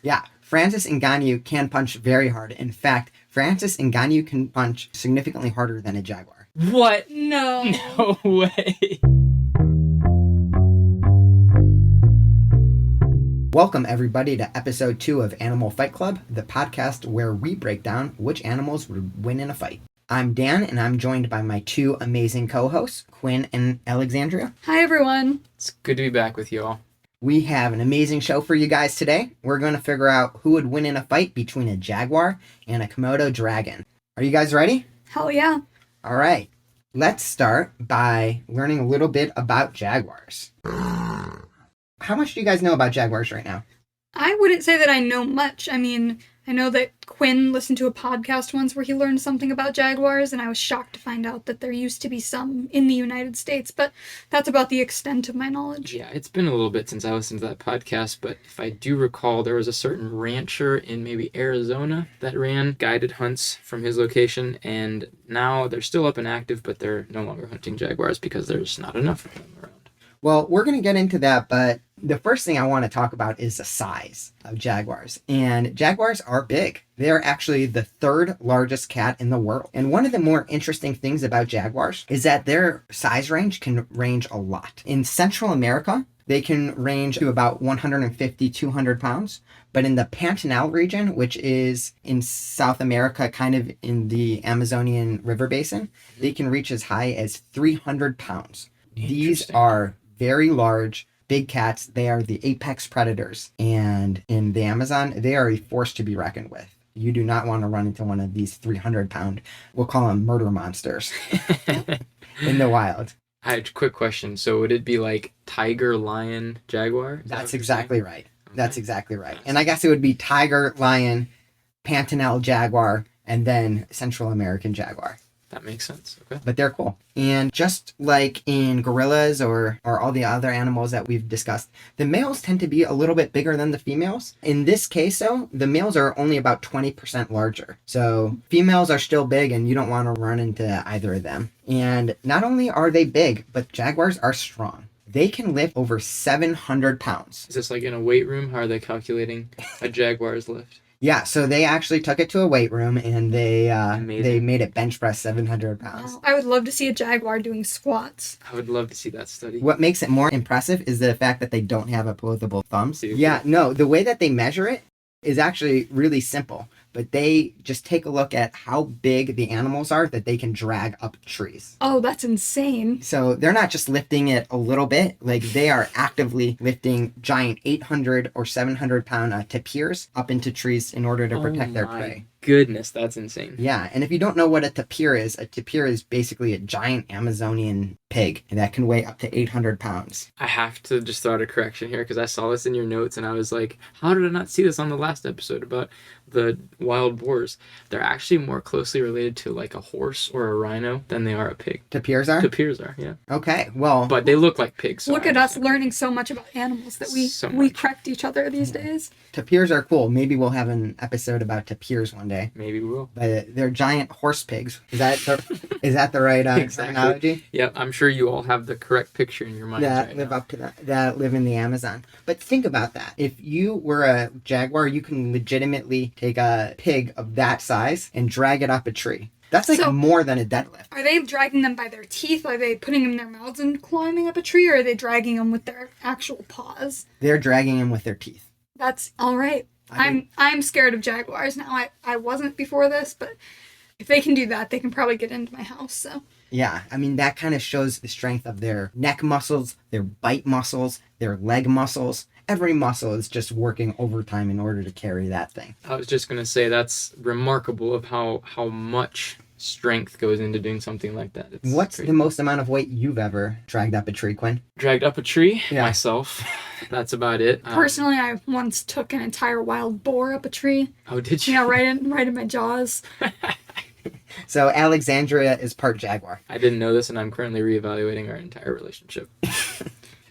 Yeah, Francis Ngannou can punch very hard. In fact, Francis Ngannou can punch significantly harder than a jaguar. What? No. No way. Welcome, everybody, to episode 2 of Animal Fight Club, the podcast where we break down which animals would win in a fight. I'm Dan, and I'm joined by my two amazing co-hosts, Quinn and Alexandrea. Hi, everyone. It's good to be back with you all. We have an amazing show for you guys today. We're going to figure out who would win in a fight between a jaguar and a Komodo dragon. Are you guys ready? Hell yeah. All right. Let's start by learning a little bit about jaguars. How much do you guys know about jaguars right now? I wouldn't say that I know much. I mean, I know that Quinn listened to a podcast once where he learned something about jaguars, and I was shocked to find out that there used to be some in the United States, but that's about the extent of my knowledge. Yeah, it's been a little bit since I listened to that podcast, but if I do recall, there was a certain rancher in maybe Arizona that ran guided hunts from his location, and now they're still up and active, but they're no longer hunting jaguars because there's not enough of them around. Well, we're going to get into that, but the first thing I want to talk about is the size of jaguars. And jaguars are big. They're actually the third largest cat in the world. And one of the more interesting things about jaguars is that their size range can range a lot. In Central America, they can range to about 150, 200 pounds. But in the Pantanal region, which is in South America, kind of in the Amazonian River Basin, they can reach as high as 300 pounds. These are very large, big cats. They are the apex predators. And in the Amazon, they are a force to be reckoned with. You do not want to run into one of these 300-pound, we'll call them murder monsters, in the wild. I had a quick question. So would it be like tiger, lion, jaguar? That's exactly right. Okay. That's exactly right. And I guess it would be tiger, lion, Pantanal jaguar, and then Central American jaguar. That makes sense. Okay. But they're cool. And just like in gorillas or all the other animals that we've discussed, the males tend to be a little bit bigger than the females. In this case, though, the males are only about 20% larger. So females are still big, and you don't want to run into either of them. And not only are they big, but jaguars are strong. They can lift over 700 pounds. Is this like in a weight room? How are they calculating a jaguar's lift? Yeah, so they actually took it to a weight room, and they made it bench press 700 pounds. Wow. I would love to see a jaguar doing squats. I would love to see that study. What makes it more impressive is the fact that they don't have opposable thumbs. Dude. Yeah, no, the way that they measure it is actually really simple, but they just take a look at how big the animals are that they can drag up trees. Oh, that's insane. So they're not just lifting it a little bit, like they are actively lifting giant 800 or 700 pound tapirs up into trees in order to protect their prey. Goodness, that's insane. Yeah, and if you don't know what a tapir is basically a giant Amazonian pig that can weigh up to 800 pounds. I have to just throw out a correction here because I saw this in your notes and I was like, how did I not see this on the last episode about the wild boars? They're actually more closely related to like a horse or a rhino than they are a pig. Tapirs are? Tapirs are, yeah. Okay, well... But they look like pigs. So look at us learning so much about animals that we correct each other these days. Tapirs are cool. Maybe we'll have an episode about tapirs one day. Maybe we will. But they're giant horse pigs. Is that the right exactly. terminology? Yeah, I'm sure you all have the correct picture in your mind. That live up to that live in the Amazon. But think about that. If you were a jaguar, you can legitimately take a pig of that size and drag it up a tree. That's like more than a deadlift. Are they dragging them by their teeth? Are they putting them in their mouths and climbing up a tree? Or are they dragging them with their actual paws? They're dragging them with their teeth. That's all right. I'm scared of jaguars now. I wasn't before this, but if they can do that, they can probably get into my house. So yeah, I mean that kind of shows the strength of their neck muscles, their bite muscles, their leg muscles. Every muscle is just working overtime in order to carry that thing. I was just gonna say that's remarkable of how much strength goes into doing something like that. What's the most amount of weight you've ever dragged up a tree, Quinn? Dragged up a tree? Yeah. Myself. That's about it. Personally, I once took an entire wild boar up a tree. Oh, did you? Yeah, right in my jaws. So Alexandrea is part jaguar. I didn't know this, and I'm currently reevaluating our entire relationship.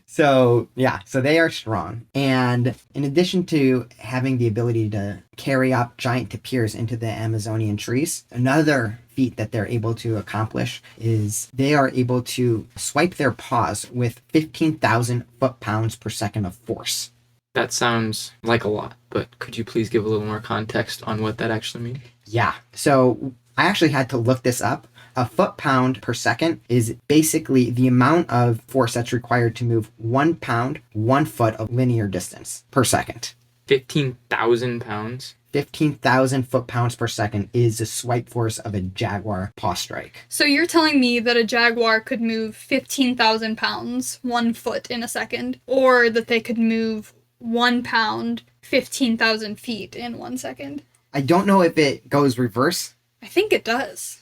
So they are strong. And in addition to having the ability to carry up giant tapirs into the Amazonian trees, another feat that they're able to accomplish is they are able to swipe their paws with 15,000 foot-pounds per second of force. That sounds like a lot, but could you please give a little more context on what that actually means? Yeah. So I actually had to look this up. A foot-pound per second is basically the amount of force that's required to move 1 pound, 1 foot of linear distance per second. 15,000 pounds? 15,000 foot-pounds per second is the swipe force of a Jaguar paw strike. So you're telling me that a Jaguar could move 15,000 pounds, 1 foot in a second, or that they could move 1 pound, 15,000 feet in 1 second? I don't know if it goes reverse. I think it does.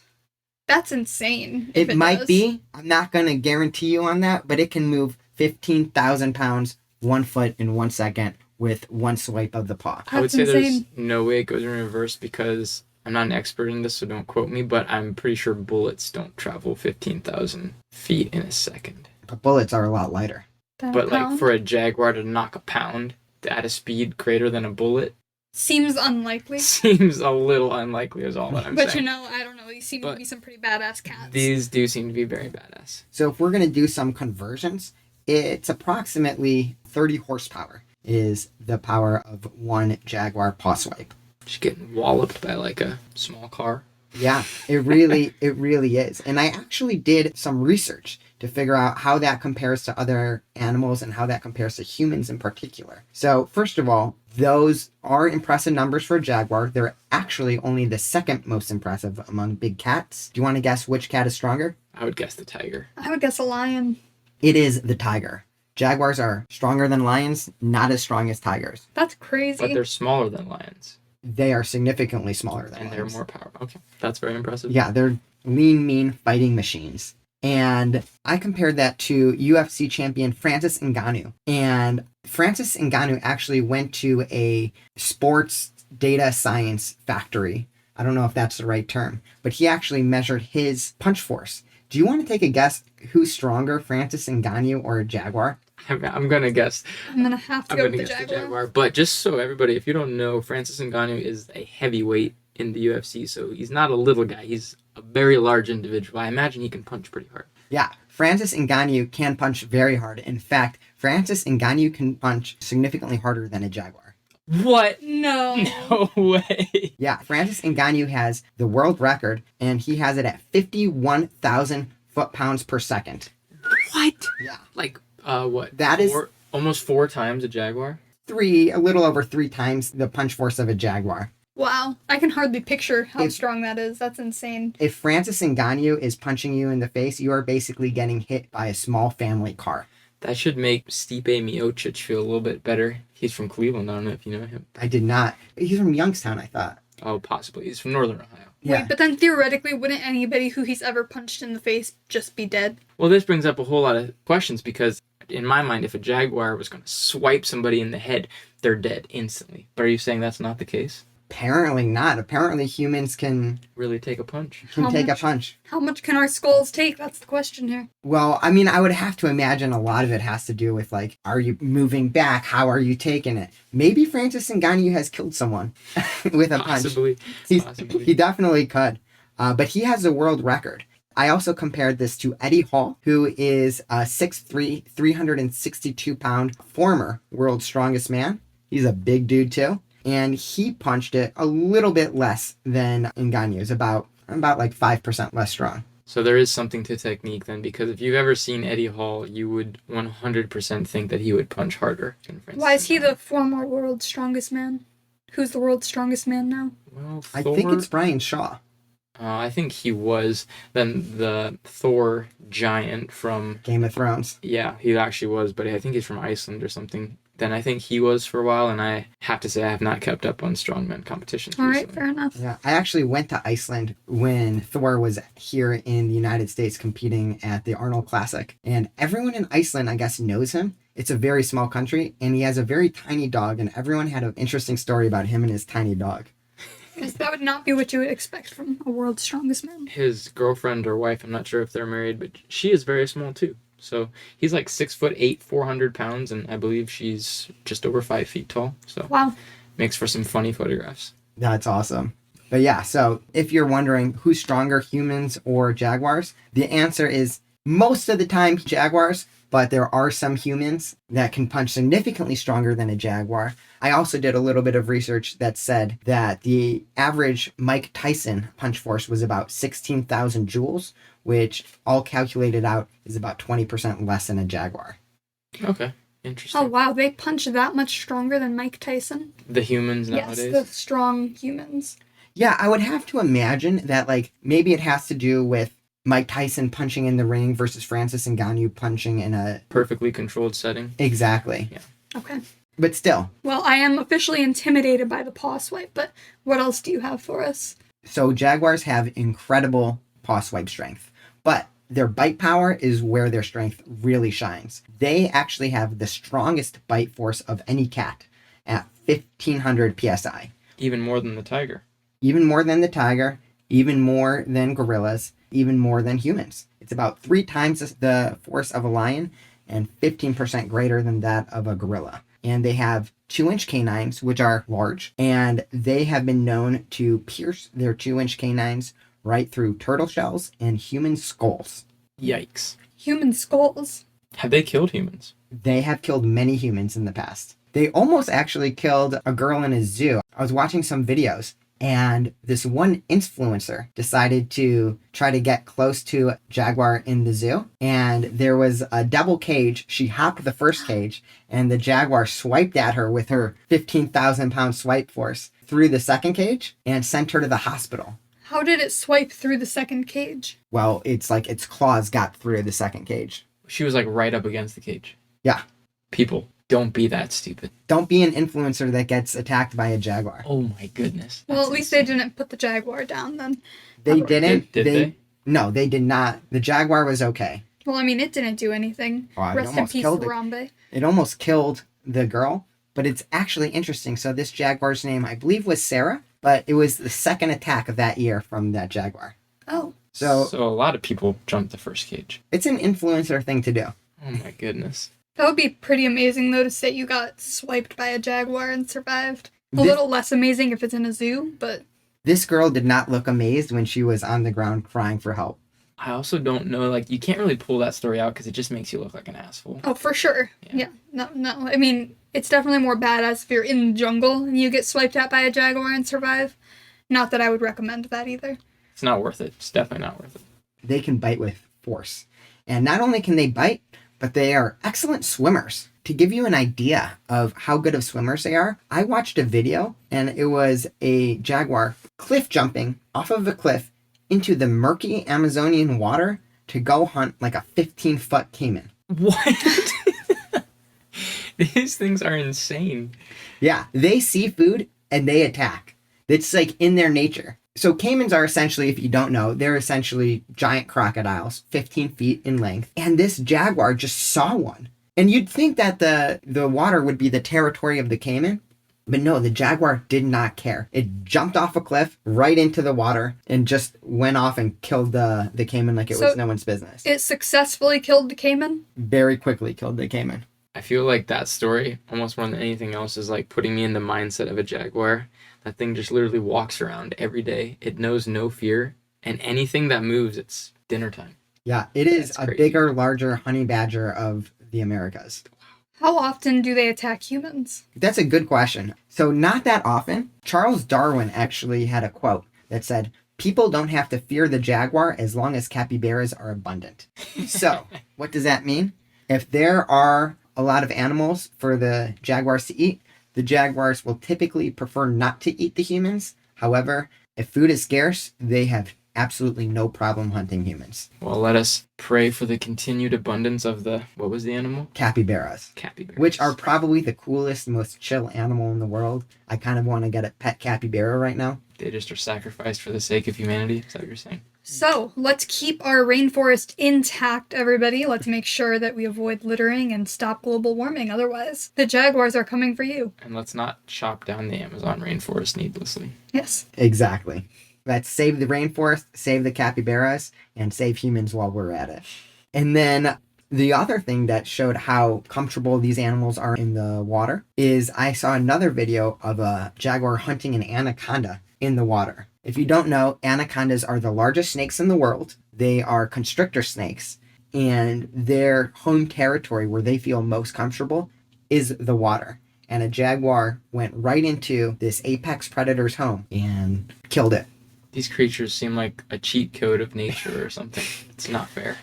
That's insane. It might does. be. I'm not going to guarantee you on that, but it can move 15,000 pounds, 1 foot in 1 second with one swipe of the paw. I would say insane. there's no way it goes in reverse because I'm not an expert in this, so don't quote me, but I'm pretty sure bullets don't travel 15,000 feet in a second. But bullets are a lot lighter. But like for a Jaguar to knock a pound at a speed greater than a bullet seems unlikely. seems a little unlikely is all that I'm But saying. I don't know. These seem to be some pretty badass cats. These do seem to be very badass. So if we're going to do some conversions, it's approximately 30 horsepower is the power of one Jaguar paw swipe. Just getting walloped by like a small car. Yeah, it really is. And I actually did some research to figure out how that compares to other animals and how that compares to humans in particular. So first of all, those are impressive numbers for a Jaguar. They're actually only the second most impressive among big cats. Do you want to guess which cat is stronger? I would guess the tiger. I would guess a lion. It is the tiger. Jaguars are stronger than lions, not as strong as tigers. That's crazy. But they're smaller than lions. They are significantly smaller than And lions. they're more powerful. Okay, that's very impressive. Yeah, they're lean, mean fighting machines. And I compared that to UFC champion Francis Ngannou. And Francis Ngannou actually went to a sports data science factory. I don't know if that's the right term, but he actually measured his punch force. Do you want to take a guess who's stronger, Francis Ngannou or a Jaguar? I'm going to guess. I'm going to have to I'm go going with to the guess Jaguar. the Jaguar. But just so everybody, if you don't know, Francis Ngannou is a heavyweight in the UFC. So he's not a little guy. He's a very large individual. I imagine he can punch pretty hard. Yeah, Francis Ngannou can punch very hard. In fact, Francis Ngannou can punch significantly harder than a Jaguar. What? No. No way. Yeah, Francis Ngannou has the world record, and he has it at 51,000 foot-pounds per second. What? Yeah. Like, what? That is almost 4 times a Jaguar? a little over 3 times the punch force of a Jaguar. Wow. I can hardly picture how strong that is. That's insane. If Francis Ngannou is punching you in the face, you are basically getting hit by a small family car. That should make Stipe Miocic feel a little bit better. He's from Cleveland. I don't know if you know him. I did not. He's from Youngstown, I thought. Oh, possibly. He's from Northern Ohio. Yeah. Wait, but then theoretically, wouldn't anybody who he's ever punched in the face just be dead? Well, this brings up a whole lot of questions because, in my mind, if a Jaguar was going to swipe somebody in the head, they're dead instantly. But are you saying that's not the case? Apparently not. Apparently humans can Really take a punch? take a punch. How much can our skulls take? That's the question here. Well, I mean, I would have to imagine a lot of it has to do with, like, are you moving back? How are you taking it? Maybe Francis Ngannou has killed someone with a punch. Possibly. He definitely could. But he has a world record. I also compared this to Eddie Hall, who is a 6'3", 362-pound former world's strongest man. He's a big dude, too. And he punched it a little bit less than Ngannou's, about like 5% less strong. So there is something to technique then, because if you've ever seen Eddie Hall, you would 100% think that he would punch harder than Francis. Why is he the former world's strongest man? Who's the world's strongest man now? Well, I Thor, think it's Brian Shaw. I think he was. Then the Thor giant from... Game of Thrones. Yeah, he actually was, but I think he's from Iceland or something. Then I think he was for a while, and I have to say I have not kept up on strongman competitions All right, recently. fair enough. Yeah, I actually went to Iceland when Thor was here in the United States competing at the Arnold Classic. And everyone in Iceland, I guess, knows him. It's a very small country, and he has a very tiny dog, and everyone had an interesting story about him and his tiny dog. Because that would not be what you would expect from a world's strongest man. His girlfriend or wife, I'm not sure if they're married, but she is very small too. So he's like 6'8", 400 pounds, and I believe she's just over 5 feet tall. So Wow. makes for some funny photographs. That's awesome. But yeah, so if you're wondering who's stronger, humans or jaguars, the answer is most of the time Jaguars, but there are some humans that can punch significantly stronger than a jaguar. I also did a little bit of research that said that the average Mike Tyson punch force was about 16,000 joules, which all calculated out is about 20% less than a jaguar. Okay. Interesting. Oh, wow. They punch that much stronger than Mike Tyson? The humans nowadays? Yes, the strong humans. Yeah, I would have to imagine that, like, maybe it has to do with Mike Tyson punching in the ring versus Francis Ngannou punching in a... Perfectly controlled setting. Exactly. Yeah. Okay. But still. Well, I am officially intimidated by the paw swipe, but what else do you have for us? So jaguars have incredible paw swipe strength, but their bite power is where their strength really shines. They actually have the strongest bite force of any cat at 1,500 psi. Even more than the tiger. Even more than the tiger, even more than gorillas, even more than humans. It's about 3 times the force of a lion and 15% greater than that of a gorilla. And they have 2-inch canines, which are large, and they have been known to pierce their 2-inch canines right through turtle shells and human skulls. Yikes. Human skulls. Have they killed humans? They have killed many humans in the past. They almost actually killed a girl in a zoo. I was watching some videos, and this one influencer decided to try to get close to a jaguar in the zoo. And there was a double cage. She hopped the first cage, and the jaguar swiped at her with her 15,000-pound swipe force through the second cage and sent her to the hospital. How did it swipe through the second cage? Well, it's like its claws got through the second cage. She was like right up against the cage. Yeah. People, don't be that stupid. Don't be an influencer that gets attacked by a jaguar. Oh my goodness. Well, That's at least insane. they didn't put the jaguar down then. They didn't. Did they? No, they did not. The jaguar was okay. Well, I mean, it didn't do anything. Oh, it Rest in almost peace, killed it. Harambe. It almost killed the girl, but it's actually interesting. So this jaguar's name, I believe, was Sarah, but it was the second attack of that year from that jaguar. Oh. So a lot of people jumped the first cage. it's an influencer thing to do. Oh my goodness. That would be pretty amazing, though, to say you got swiped by a jaguar and survived. A This- little less amazing if it's in a zoo, but This girl did not look amazed when she was on the ground crying for help. I also don't know, like, you can't really pull that story out because it just makes you look like an asshole. oh, for sure. Yeah. Yeah. No. I mean, it's definitely more badass if you're in the jungle and you get swiped at by a jaguar and survive. Not that I would recommend that either. It's not worth it. It's definitely not worth it. They can bite with force. And not only can they bite, but they are excellent swimmers. To give you an idea of how good of swimmers they are, I watched a video and it was a jaguar cliff jumping off of a cliff into the murky Amazonian water to go hunt like a 15-foot caiman. What? These things are insane. Yeah, they see food and they attack. It's like in their nature. So caimans are essentially, if you don't know, they're essentially giant crocodiles, 15 feet in length. And this jaguar just saw one. And you'd think that the water would be the territory of the caiman. But no, the jaguar did not care. It jumped off a cliff right into the water and just went off and killed the caiman like it was no one's business. It successfully killed the caiman? Very quickly killed the caiman. I feel like that story, almost more than anything else, is like putting me in the mindset of a jaguar. That thing just literally walks around every day. It knows no fear. And anything that moves, it's dinner time. Yeah, it is That's a crazy. bigger, larger honey badger of the Americas. How often do they attack humans? That's a good question. So not that often. Charles Darwin actually had a quote that said, "People don't have to fear the jaguar as long as capybaras are abundant." So what does that mean? If there are a lot of animals for the jaguars to eat, the jaguars will typically prefer not to eat the humans. However, if food is scarce, they have absolutely no problem hunting humans. Well, let us pray for the continued abundance of the, what was the animal? Capybaras. Capybaras. Which are probably the coolest, most chill animal in the world. I kind of want to get a pet capybara right now. They just are sacrificed for the sake of humanity. Is that what you're saying? So, let's keep our rainforest intact, everybody. Let's make sure that we avoid littering and stop global warming. Otherwise, the jaguars are coming for you. And let's not chop down the Amazon rainforest needlessly. Yes. Exactly. Let's save the rainforest, save the capybaras, and save humans while we're at it. And then the other thing that showed how comfortable these animals are in the water is I saw another video of a jaguar hunting an anaconda in the water. If you don't know, anacondas are the largest snakes in the world. They are constrictor snakes. and their home territory where they feel most comfortable is the water. And a jaguar went right into this apex predator's home and killed it. These creatures seem like a cheat code of nature or something. It's not fair.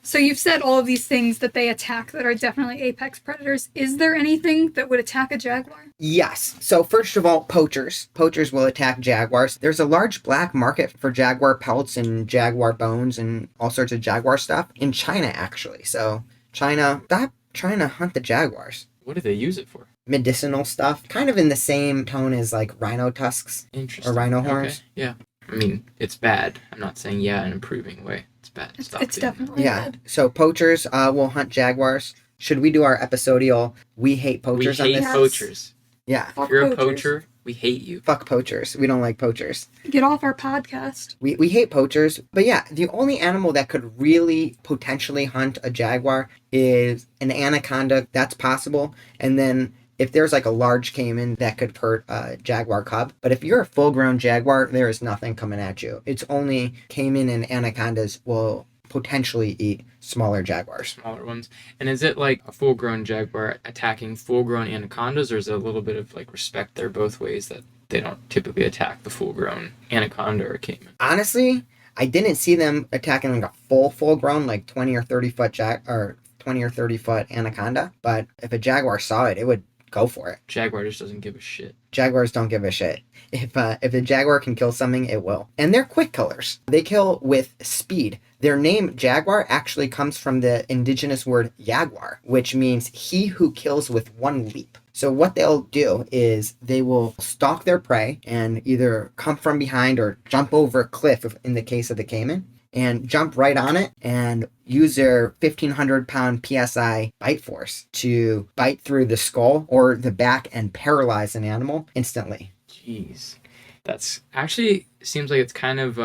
So you've said all of these things that they attack that are definitely apex predators. Is there anything that would attack a jaguar? Yes. So first of all, poachers. Poachers will attack jaguars. There's a large black market for jaguar pelts and jaguar bones and all sorts of jaguar stuff in China, actually. So China, stop trying to hunt the jaguars. What do they use it for? Medicinal stuff, kind of in the same tone as like rhino tusks Interesting. or rhino horns. Okay. Yeah. I mean, it's bad. I'm not saying in an improving way. It's bad. Stop It's doing definitely Yeah. good. So poachers will hunt jaguars. Should we do our episodial "We hate that. We poachers" on hate this? Yes. poachers. Yeah. Fuck If you're a poachers. poacher, we hate you. Fuck poachers. We don't like poachers. Get off our podcast. We hate poachers. But yeah, the only animal that could really potentially hunt a jaguar is an anaconda. That's possible. And then if there's like a large caiman that could hurt a jaguar cub. But if you're a full-grown jaguar, there is nothing coming at you. It's only caiman and anacondas will potentially eat smaller jaguars. Smaller ones. And is it like a full-grown jaguar attacking full-grown anacondas, or is it a little bit of like respect there both ways that they don't typically attack the full-grown anaconda or caiman? Honestly, I didn't see them attacking like a full-grown, like 20 or 30 foot 20 or 30 foot anaconda. But if a jaguar saw it, it would go for it. Jaguar just doesn't give a shit. Jaguars don't give a shit. If a jaguar can kill something, it will. And they're quick killers. They kill with speed. Their name, jaguar, actually comes from the indigenous word jaguar, which means he who kills with one leap. So what they'll do is they will stalk their prey and either come from behind or jump over a cliff in the case of the caiman, and jump right on it and use their 1,500 pound PSI bite force to bite through the skull or the back and paralyze an animal instantly. Jeez. That's actually seems like it's kind of,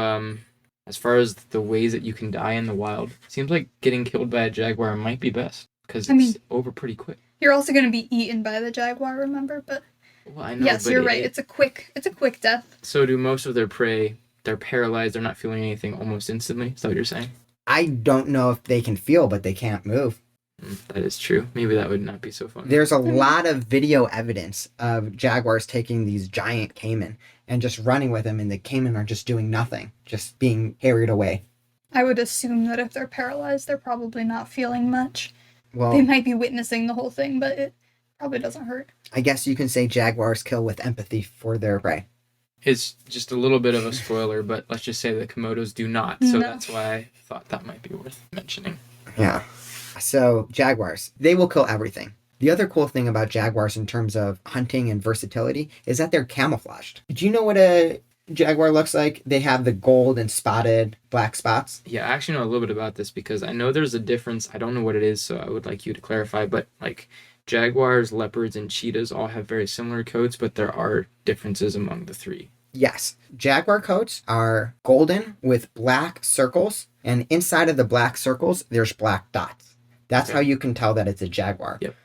as far as the ways that you can die in the wild, seems like getting killed by a jaguar might be best because it's over pretty quick. You're also going to be eaten by the jaguar, remember? But Well, I know, yes, but you're right. It's a quick death. So do most of their prey, they're paralyzed, they're not feeling anything almost instantly? Is that what you're saying? I don't know if they can feel, but they can't move. That is true. Maybe that would not be so fun. There's a lot of video evidence of jaguars taking these giant caiman and just running with them, and the caiman are just doing nothing, just being harried away. I would assume that if they're paralyzed, they're probably not feeling much. Well, They might be witnessing the whole thing, but it probably doesn't hurt. I guess you can say jaguars kill with empathy for their prey. It's just a little bit of a spoiler, but let's just say the Komodos do not. So No. that's why I thought that might be worth mentioning. Yeah. So, jaguars, they will kill everything. The other cool thing about jaguars in terms of hunting and versatility is that they're camouflaged. Do you know what a jaguar looks like? They have the gold and spotted black spots. Yeah, I actually know a little bit about this because I know there's a difference. I don't know what it is, so I would like you to clarify. But like jaguars, leopards, and cheetahs all have very similar coats, but there are differences among the three. Yes, jaguar coats are golden with black circles, and inside of the black circles, there's black dots. That's how you can tell that it's a jaguar. Yep.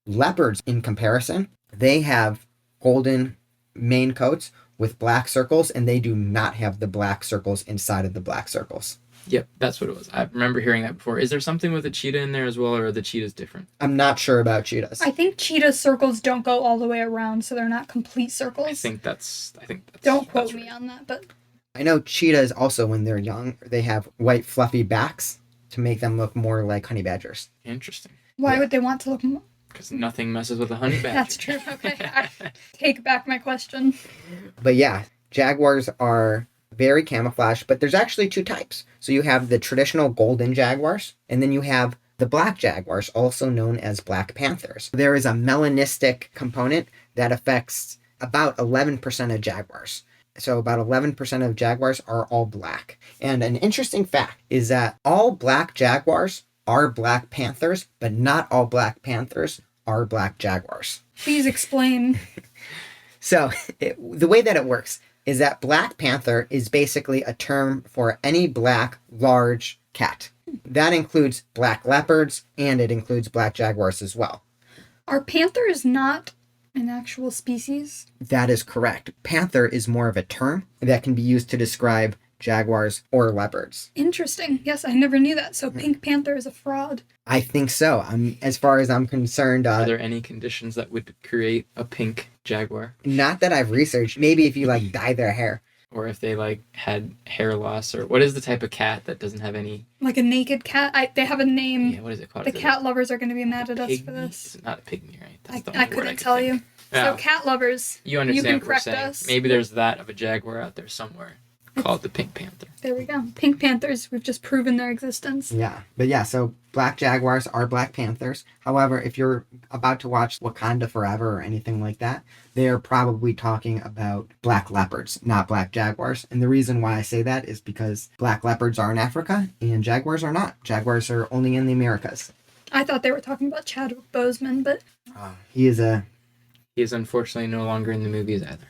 Leopards, in comparison, they have golden mane coats with black circles, and they do not have the black circles inside of the black circles. Yep, that's what it was. I remember hearing that before. Is there something with a cheetah in there as well, or are the cheetahs different? I'm not sure about cheetahs. I think cheetah circles don't go all the way around, so they're not complete circles. I think that's. Don't quote that's me right. on that, but I know cheetahs also, when they're young, they have white fluffy backs to make them look more like honey badgers. Interesting. why Yeah. would they want to look Because nothing messes with a honey badger. That's true. Okay. I take back my question. But yeah, jaguars are very camouflaged, but there's actually two types. So you have the traditional golden jaguars, and then you have the black jaguars, also known as black panthers. There is a melanistic component that affects about 11% of jaguars. So about 11% of jaguars are all black. And an interesting fact is that all black jaguars are black panthers, but not all black panthers are black jaguars. Please explain. So the way that it works is that black panther is basically a term for any black large cat. That includes black leopards, and it includes black jaguars as well. Are panthers not an actual species? That is correct. Panther is more of a term that can be used to describe jaguars or leopards. Interesting. Yes, I never knew that. So Pink Panther is a fraud. I think so. As far as I'm concerned, Are there any conditions that would create a pink jaguar? not that I've researched. Maybe if you like dye their hair. Or if they like had hair loss, or what is the type of cat that doesn't have any? Like a naked cat. They have a name. Yeah, what is it called? The Is it cat lovers are going to be mad at us pygmy? for this. It's not a pygmy, right? That's the I only word couldn't could tell think. you. Yeah. So cat lovers, You understand can what we're correct saying. us. Maybe there's that of a jaguar out there somewhere called the Pink Panther. there we go. Pink Panthers, we've just proven their existence. Yeah. But yeah, so black jaguars are black panthers. However, if you're about to watch Wakanda Forever or anything like that, they're probably talking about black leopards, not black jaguars. And the reason why I say that is because black leopards are in Africa and jaguars are not. Jaguars are only in the Americas. I thought they were talking about Chadwick Boseman, but He is He is unfortunately no longer in the movies either.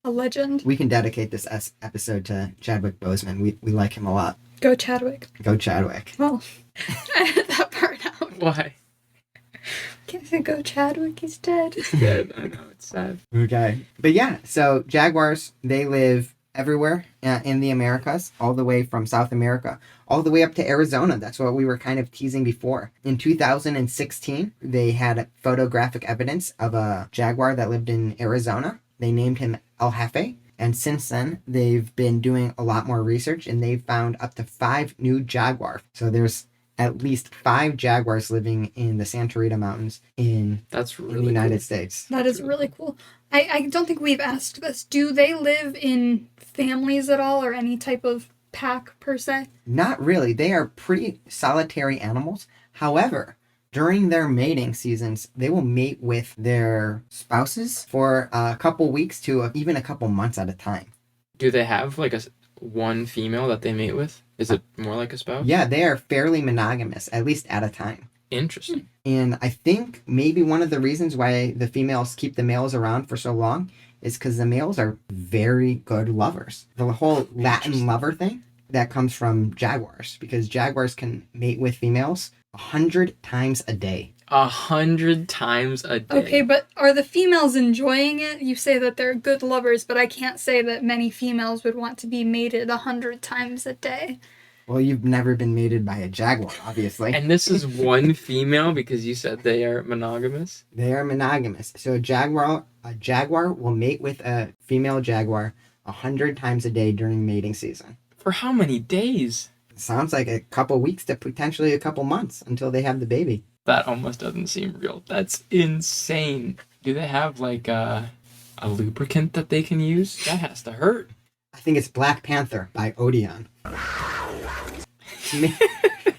a legend. we can dedicate this episode to Chadwick Boseman. We like him a lot. Go Chadwick. Go Chadwick. Well, I had that part out. Why? Can't say go Chadwick, he's dead. It's dead. I know, it's sad. Okay. But yeah, so jaguars, they live everywhere in the Americas, all the way from South America, all the way up to Arizona. That's what we were kind of teasing before. In 2016, they had photographic evidence of a jaguar that lived in Arizona. They named him El Jefe. And since then, they've been doing a lot more research and they've found up to 5 new jaguars. So there's at least 5 jaguars living in the Santa Rita Mountains in That's the really United cool. States. That is really cool. I don't think we've asked this. Do they live in families at all or any type of pack per se? Not really. They are pretty solitary animals. However, during their mating seasons, they will mate with their spouses for a couple weeks to even a couple months at a time. Do they have like one female that they mate with? Is it more like a spouse? Yeah, they are fairly monogamous, at least at a time. Interesting. And I think maybe one of the reasons why the females keep the males around for so long is because the males are very good lovers. The whole Latin lover thing, that comes from jaguars, because jaguars can mate with females 100 times a day. 100 times a day. Okay, but are the females enjoying it? You say that they're good lovers, but I can't say that many females would want to be mated 100 times a day. Well, you've never been mated by a jaguar, obviously. And this is one female because you said they are monogamous? They are monogamous. So a jaguar will mate with a female jaguar 100 times a day during mating season. For how many days? It sounds like a couple weeks to potentially a couple months until they have the baby. That almost doesn't seem real. That's insane. Do they have like a lubricant that they can use? That has to hurt. I think it's Black Panther by Odeon.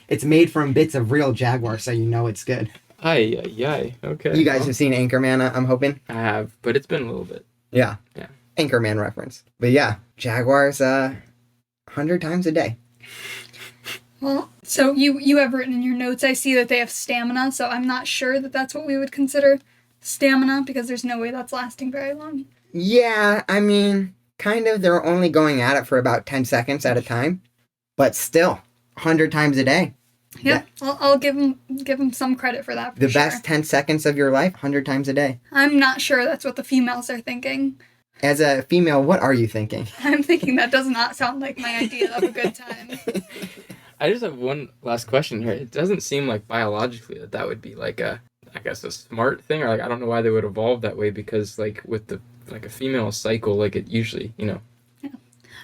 It's made from bits of real jaguar, so you know it's good. Ay. Okay. You guys have seen Anchorman, I'm hoping? I have, but it's been a little bit. Yeah. Yeah. Anchorman reference. But yeah, jaguars 100 times a day. Well, so you have written in your notes, I see that they have stamina, so I'm not sure that that's what we would consider stamina, because there's no way that's lasting very long. Yeah, I mean, kind of. They're only going at it for about 10 seconds at a time. But still, 100 times a day. Yeah, I'll give them some credit for that. For The sure. best 10 seconds of your life, 100 times a day. I'm not sure that's what the females are thinking. As a female, what are you thinking? I'm thinking that does not sound like my idea of a good time. I just have one last question here. It doesn't seem like biologically that would be like a smart thing, or like I don't know why they would evolve that way, because like with the like a female cycle, like it usually, Yeah.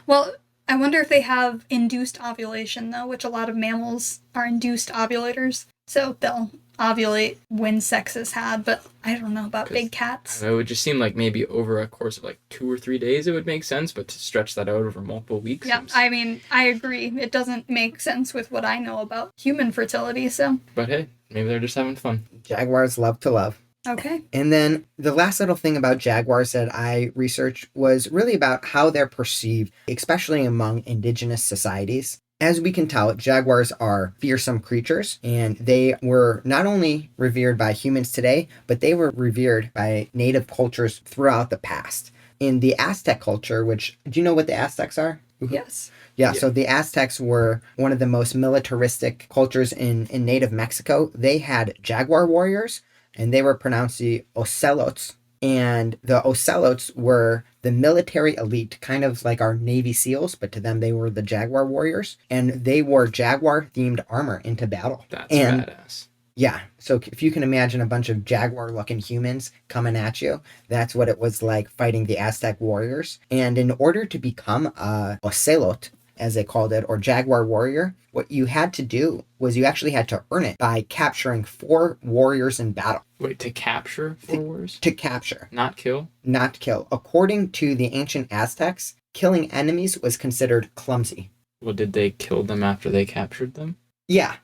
Well, I wonder if they have induced ovulation though, which a lot of mammals are induced ovulators. So they'll ovulate when sex is had, but I don't know about big cats. it would just seem like maybe over a course of like 2 or 3 days it would make sense, but to stretch that out over multiple weeks. Yeah, I mean, I agree. It doesn't make sense with what I know about human fertility, so. But hey, maybe they're just having fun. Jaguars love to love. Okay. And then the last little thing about jaguars that I researched was really about how they're perceived, especially among indigenous societies. As we can tell, jaguars are fearsome creatures, and they were not only revered by humans today, but they were revered by native cultures throughout the past. In the Aztec culture, which, do you know what the Aztecs are? Yes. Yeah, so the Aztecs were one of the most militaristic cultures in native Mexico. They had jaguar warriors, and they were pronounced the ocelots. And the ocelots were the military elite, kind of like our Navy SEALs, but to them they were the Jaguar warriors. And they wore Jaguar-themed armor into battle. That's and badass. Yeah, so if you can imagine a bunch of jaguar-looking humans coming at you, that's what it was like fighting the Aztec warriors. And in order to become a ocelot, as they called it, or jaguar warrior, what you had to do was you actually had to earn it by capturing 4 warriors in battle. Wait, to capture 4 warriors? To capture, Not kill? not kill. According to the ancient Aztecs, killing enemies was considered clumsy. Well, did they kill them after they captured them? Yeah.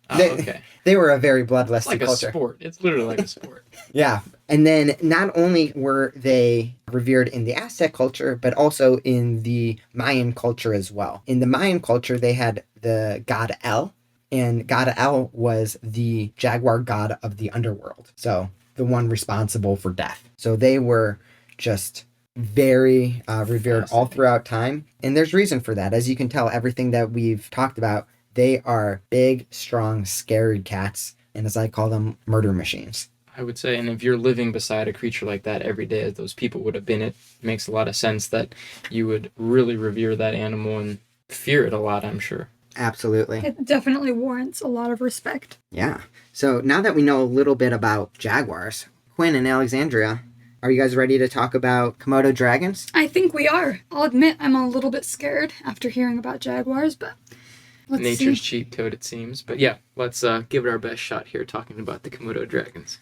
Oh, They, okay. they were a very bloodlusty Like a culture. sport. It's literally like a sport. Yeah. And then not only were they revered in the Aztec culture, but also in the Mayan culture as well. In the Mayan culture, they had the god El, and god El was the jaguar god of the underworld. So the one responsible for death. So they were just very revered all throughout time. And there's reason for that. As you can tell, everything that we've talked about, they are big, strong, scary cats. And as I call them, murder machines. I would say, and if you're living beside a creature like that every day, as those people would have been, it makes a lot of sense that you would really revere that animal and fear it a lot, I'm sure. Absolutely. It definitely warrants a lot of respect. Yeah. So now that we know a little bit about jaguars, Quinn and Alexandrea, are you guys ready to talk about Komodo dragons? I think we are. I'll admit I'm a little bit scared after hearing about jaguars, but let's Nature's see. cheat code, it seems. But yeah, let's give it our best shot here talking about the Komodo Dragons.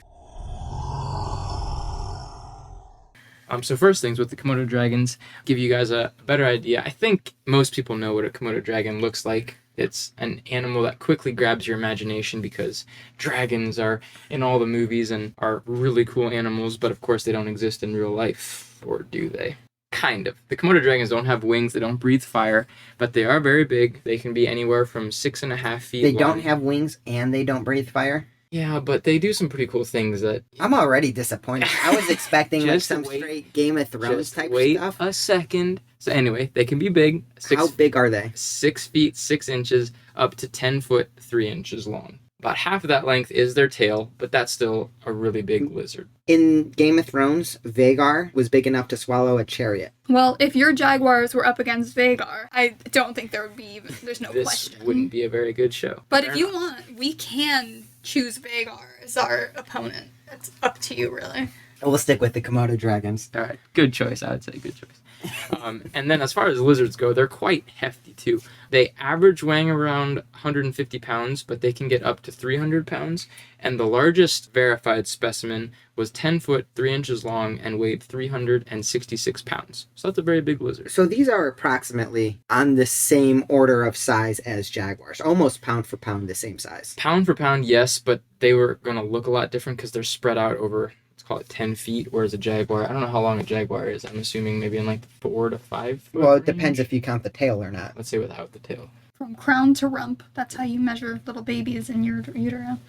So first things with the Komodo Dragons, give you guys a better idea. I think most people know what a Komodo Dragon looks like. It's an animal that quickly grabs your imagination because dragons are in all the movies and are really cool animals, but of course they don't exist in real life, or do they? Kind of. The Komodo Dragons don't have wings, they don't breathe fire, but they are very big. They can be anywhere from 6.5 feet They long. don't have wings and they don't breathe fire? Yeah, but they do some pretty cool things that... I'm already disappointed. I was expecting like Just some wait. straight Game of Thrones Just type wait stuff. a second. So anyway, they can be big. How big are they? 6 feet 6 inches up to 10 foot 3 inches long. About half of that length is their tail, but that's still a really big lizard. In Game of Thrones, Vagar was big enough to swallow a chariot. Well, if your jaguars were up against Vagar, I don't think there would be even, there's no This question. wouldn't be a very good show. But Fair if you enough. want, we can choose Vagar as our opponent. It's up to you, really. We'll stick with the Komodo dragons. All right, good choice. I would say good choice. And then as far as lizards go, they're quite hefty too. They average weighing around 150 pounds, but they can get up to 300 pounds. And the largest verified specimen was 10 foot 3 inches long and weighed 366 pounds. So that's a very big lizard. So these are approximately on the same order of size as jaguars. Almost pound for pound the same size. Pound for pound, yes, but they were going to look a lot different because they're spread out over, let's call it 10 feet, whereas a jaguar, I don't know how long a jaguar is. I'm assuming maybe in like 4 to 5 foot Well, it range. depends if you count the tail or not. Let's say without the tail. From crown to rump, that's how you measure little babies in your utero.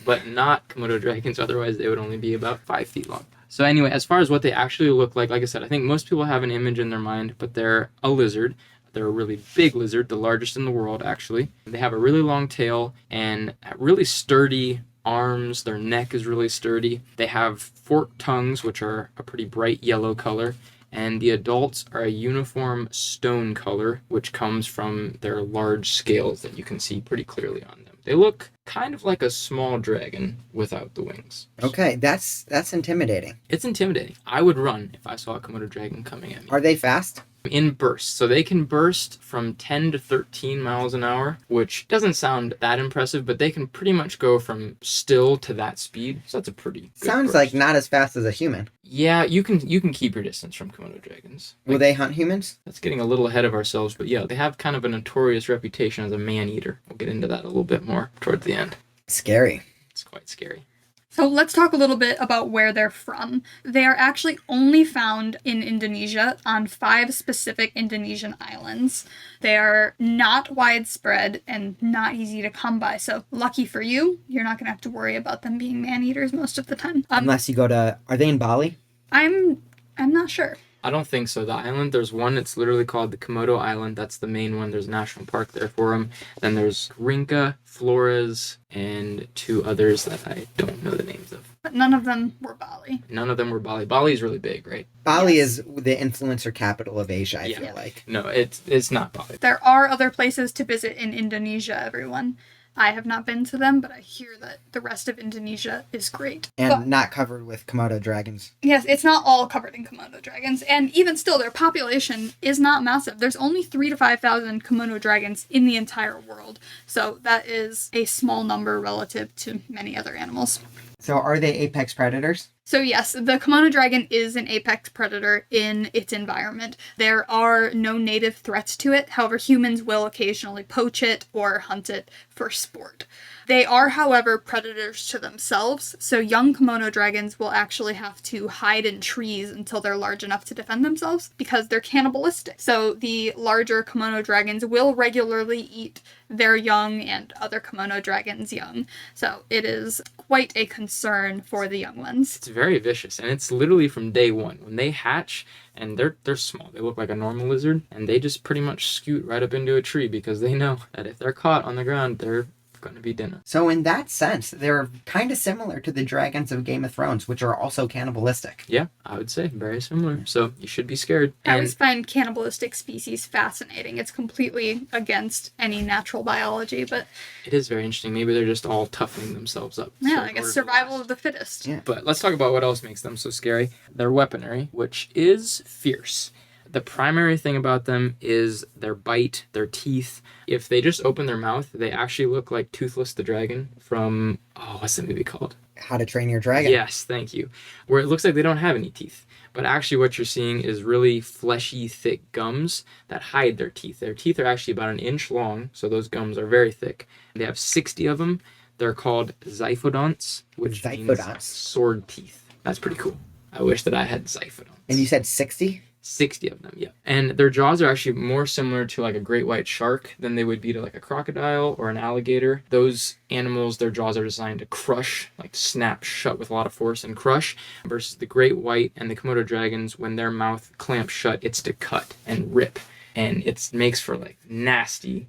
But not Komodo dragons, otherwise they would only be about 5 feet long. So anyway, as far as what they actually look like I said, I think most people have an image in their mind, but they're a lizard. They're a really big lizard, the largest in the world, actually. They have a really long tail and really sturdy arms. Their neck is really sturdy. They have forked tongues, which are a pretty bright yellow color. And the adults are a uniform stone color, which comes from their large scales that you can see pretty clearly on them. They look kind of like a small dragon without the wings. Okay, that's intimidating. It's intimidating. I would run if I saw a Komodo dragon coming at me. Are they fast? In bursts. So they can burst from 10 to 13 miles an hour, which doesn't sound that impressive, but they can pretty much go from still to that speed. So that's a pretty good Sounds burst. like not as fast as a human. Yeah, you can keep your distance from Komodo dragons. Will they hunt humans? That's getting a little ahead of ourselves, but yeah, they have kind of a notorious reputation as a man-eater. We'll get into that a little bit more towards the end. Scary. It's quite scary. So let's talk a little bit about where they're from. They are actually only found in Indonesia on 5 specific Indonesian islands. They are not widespread and not easy to come by. So lucky for you, you're not going to have to worry about them being man-eaters most of the time. Unless you go to... Are they in Bali? I'm not sure. I don't think so. The island, there's one, it's literally called the Komodo Island. That's the main one. There's a national park there for them. Then there's Rinca, Flores, and 2 others that I don't know the names of. But none of them were Bali. None of them were Bali. Bali's really big, right? Bali Yes. is the influencer capital of Asia, I Yeah. feel like. No, it's not Bali. There are other places to visit in Indonesia, everyone. I have not been to them, but I hear that the rest of Indonesia is great. And But, not covered with Komodo dragons. yes, it's not all covered in Komodo dragons, and even still, their population is not massive. There's only 3,000 to 5,000 Komodo dragons in the entire world, so that is a small number relative to many other animals. So are they apex predators? So yes, the Komodo dragon is an apex predator in its environment. There are no native threats to it. However, humans will occasionally poach it or hunt it for sport. They are, however, predators to themselves, so young Komodo dragons will actually have to hide in trees until they're large enough to defend themselves because they're cannibalistic. So the larger Komodo dragons will regularly eat their young and other Komodo dragons' young. So it is quite a concern for the young ones. It's very vicious, and it's literally from day one. When they hatch, and they're small, they look like a normal lizard, and they just pretty much scoot right up into a tree because they know that if they're caught on the ground, they're going to be dinner. So in that sense, they're kind of similar to the dragons of Game of Thrones, which are also cannibalistic. Yeah, I would say very similar. So you should be scared. I And always find cannibalistic species fascinating. It's completely against any natural biology, but it is very interesting. Maybe they're just all toughening themselves up. yeah, So I in guess order to survival last. of the fittest. Yeah. But let's talk about what else makes them so scary. Their weaponry, which is fierce. The primary thing about them is their bite, their teeth. If they just open their mouth, they actually look like Toothless the Dragon from, what's the movie called? How to Train Your Dragon. Yes, thank you. Where it looks like they don't have any teeth. But actually what you're seeing is really fleshy, thick gums that hide their teeth. Their teeth are actually about 1 inch long, so those gums are very thick. They have 60 of them. They're called zyphodonts, which means Zyphodonts. sword teeth. That's pretty cool. I wish that I had zyphodonts. And you said 60? 60 of them, yeah. And their jaws are actually more similar to like a great white shark than they would be to like a crocodile or an alligator. Those animals, their jaws are designed to crush, like snap shut with a lot of force and crush, versus the great white and the Komodo dragons, when their mouth clamps shut, it's to cut and rip. And it makes for like nasty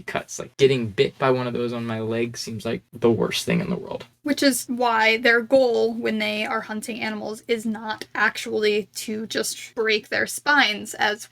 cuts. Like getting bit by one of those on my leg seems like the worst thing in the world. Which is why their goal when they are hunting animals is not actually to just break their spines, as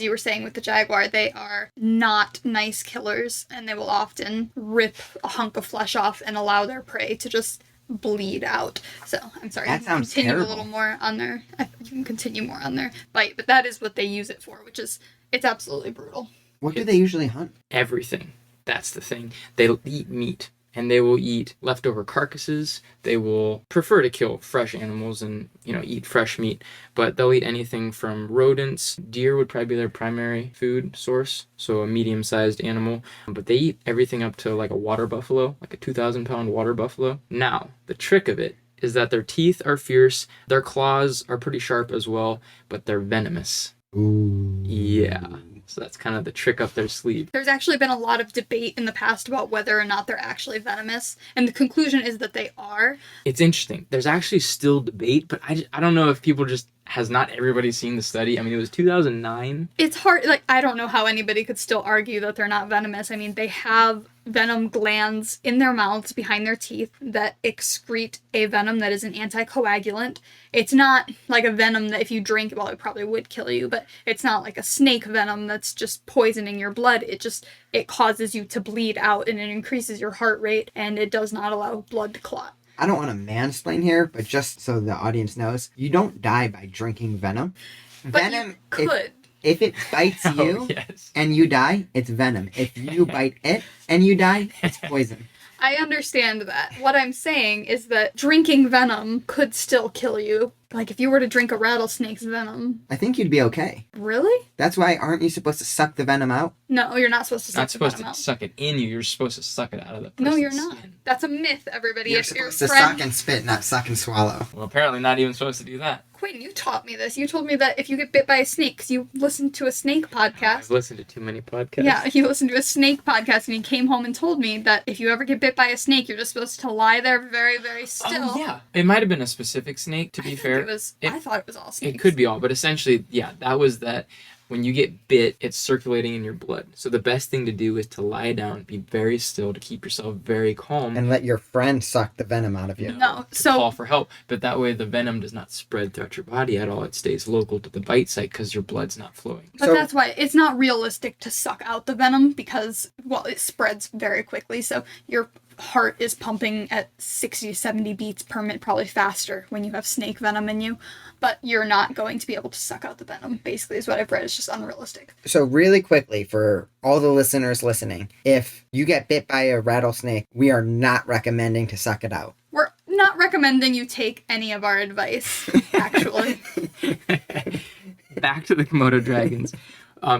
you were saying with the jaguar. They are not nice killers, and they will often rip a hunk of flesh off and allow their prey to just bleed out. So I'm sorry. That sounds continue terrible. a little more on their. You can continue more on their bite, but that is what they use it for, which is it's absolutely brutal. What do they usually hunt? Everything. That's the thing. They'll eat meat, and they will eat leftover carcasses. They will prefer to kill fresh animals and, eat fresh meat, but they'll eat anything from rodents. Deer would probably be their primary food source, so a medium-sized animal. But they eat everything up to like a water buffalo, like a 2,000-pound water buffalo. Now, the trick of it is that their teeth are fierce, their claws are pretty sharp as well, but they're venomous. Ooh. Yeah. So that's kind of the trick up their sleeve. There's actually been a lot of debate in the past about whether or not they're actually venomous, and the conclusion is that they are. It's interesting. There's actually still debate, but I don't know if people has not everybody seen the study. I mean, it was 2009. It's hard, I don't know how anybody could still argue that they're not venomous. I mean, they have venom glands in their mouths behind their teeth that excrete a venom that is an anticoagulant. It's not like a venom that if you drink, well, it probably would kill you, but it's not like a snake venom that's just poisoning your blood. It causes you to bleed out, and it increases your heart rate, and it does not allow blood to clot. I don't want to mansplain here, but just so the audience knows, you don't die by drinking venom. But Venom, you could. if it bites you Oh, yes. and you die, it's venom. If you bite it and you die, it's poison. I understand that. What I'm saying is that drinking venom could still kill you. Like if you were to drink a rattlesnake's venom. I think you'd be okay. Really? That's why aren't you supposed to suck the venom out? No, you're not supposed to suck Not the supposed venom to out. suck it in you. You're supposed to suck it out of the person's No, you're not. skin. That's a myth, everybody. You're If your supposed to friend... suck and spit, not suck and swallow. Well, apparently not even supposed to do that. Quinn, you taught me this. You told me that if you get bit by a snake, because you listened to a snake I've podcast. listened to too many podcasts. Yeah, he listened to a snake podcast, and he came home and told me that if you ever get bit by a snake, you're just supposed to lie there very, very still. Oh, yeah. It might have been a specific snake, to be fair. I thought it was all snakes. It could be all, but essentially, yeah, that was that. When you get bit, it's circulating in your blood. So the best thing to do is to lie down, be very still, to keep yourself very calm. And let your friend suck the venom out of you. No, to call for help. But that way the venom does not spread throughout your body at all. It stays local to the bite site because your blood's not flowing. But that's why it's not realistic to suck out the venom because, well, it spreads very quickly. So your heart is pumping at 60, 70 beats per minute, probably faster when you have snake venom in you. But you're not going to be able to suck out the venom, basically, is what I've read. It's just unrealistic. So really quickly, for all the listeners listening, if you get bit by a rattlesnake, we are not recommending to suck it out. We're not recommending you take any of our advice, actually. Back to the Komodo dragons.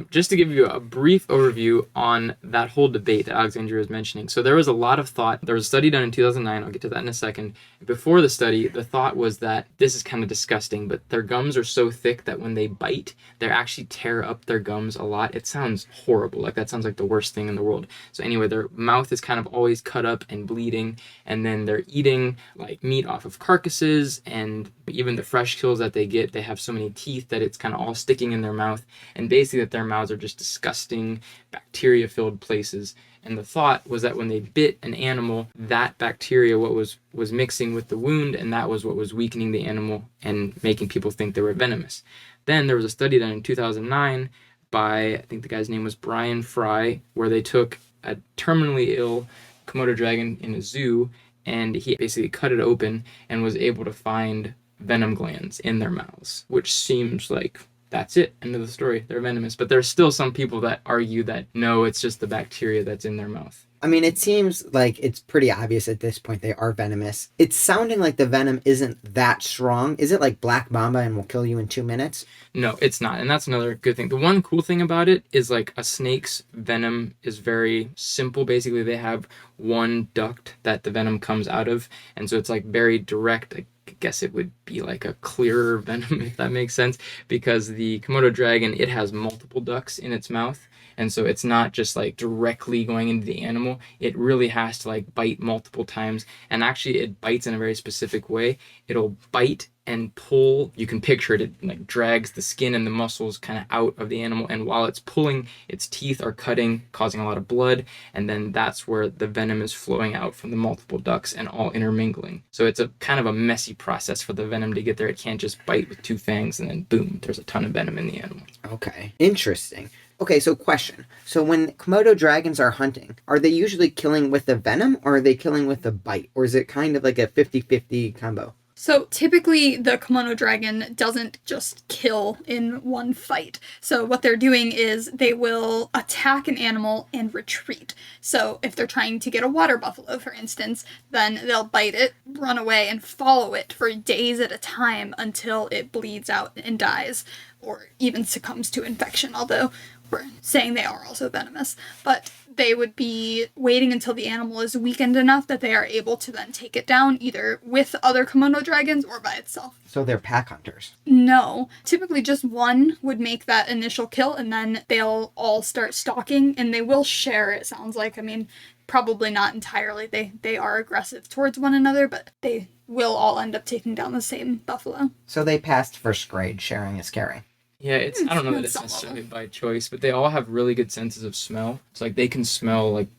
Just to give you a brief overview on that whole debate that Alexandria was mentioning. So there was a lot of thought. There was a study done in 2009. I'll get to that in a second. Before the study, the thought was that this is kind of disgusting, but their gums are so thick that when they bite, they actually tear up their gums a lot. It sounds horrible. Like that sounds like the worst thing in the world. So anyway, their mouth is kind of always cut up and bleeding, and then they're eating like meat off of carcasses, and even the fresh kills that they get, they have so many teeth that it's kind of all sticking in their mouth, and basically that their mouths are just disgusting, bacteria-filled places. And the thought was that when they bit an animal, that bacteria was mixing with the wound, and that was what was weakening the animal and making people think they were venomous. Then there was a study done in 2009 by, I think the guy's name was Brian Fry, where they took a terminally ill Komodo dragon in a zoo, and he basically cut it open and was able to find venom glands in their mouths, which seems like that's it, end of the story. They're venomous. But there's still some people that argue that no, it's just the bacteria that's in their mouth. I mean, it seems like it's pretty obvious at this point they are venomous. It's sounding like the venom isn't that strong. Is it like Black Mamba and will kill you in 2 minutes? No, it's not. And that's another good thing. The one cool thing about it is like a snake's venom is very simple. Basically, they have one duct that the venom comes out of. And so it's like very direct. I guess it would be like a clearer venom, if that makes sense, because the Komodo dragon, it has multiple ducts in its mouth. And so it's not just like directly going into the animal. It really has to like bite multiple times. And actually it bites in a very specific way. It'll bite and pull. You can picture it. It like drags the skin and the muscles kind of out of the animal. And while it's pulling, its teeth are cutting, causing a lot of blood. And then that's where the venom is flowing out from the multiple ducts and all intermingling. So it's a kind of a messy process for the venom to get there. It can't just bite with 2 fangs and then boom, there's a ton of venom in the animal. Okay. Interesting. Okay, so question. So when Komodo dragons are hunting, are they usually killing with the venom or are they killing with the bite? Or is it kind of like a 50-50 combo? So typically the Komodo dragon doesn't just kill in one fight. So what they're doing is they will attack an animal and retreat. So if they're trying to get a water buffalo, for instance, then they'll bite it, run away, and follow it for days at a time until it bleeds out and dies, or even succumbs to infection, although we're saying they are also venomous. But they would be waiting until the animal is weakened enough that they are able to then take it down, either with other Komodo dragons or by itself. So they're pack hunters? No. Typically just one would make that initial kill, and then they'll all start stalking, and they will share, it sounds like. I mean, probably not entirely. They are aggressive towards one another, but they will all end up taking down the same buffalo. So they passed first grade, sharing is caring. Yeah, I don't know that it's necessarily by choice, but they all have really good senses of smell. It's like they can smell, like,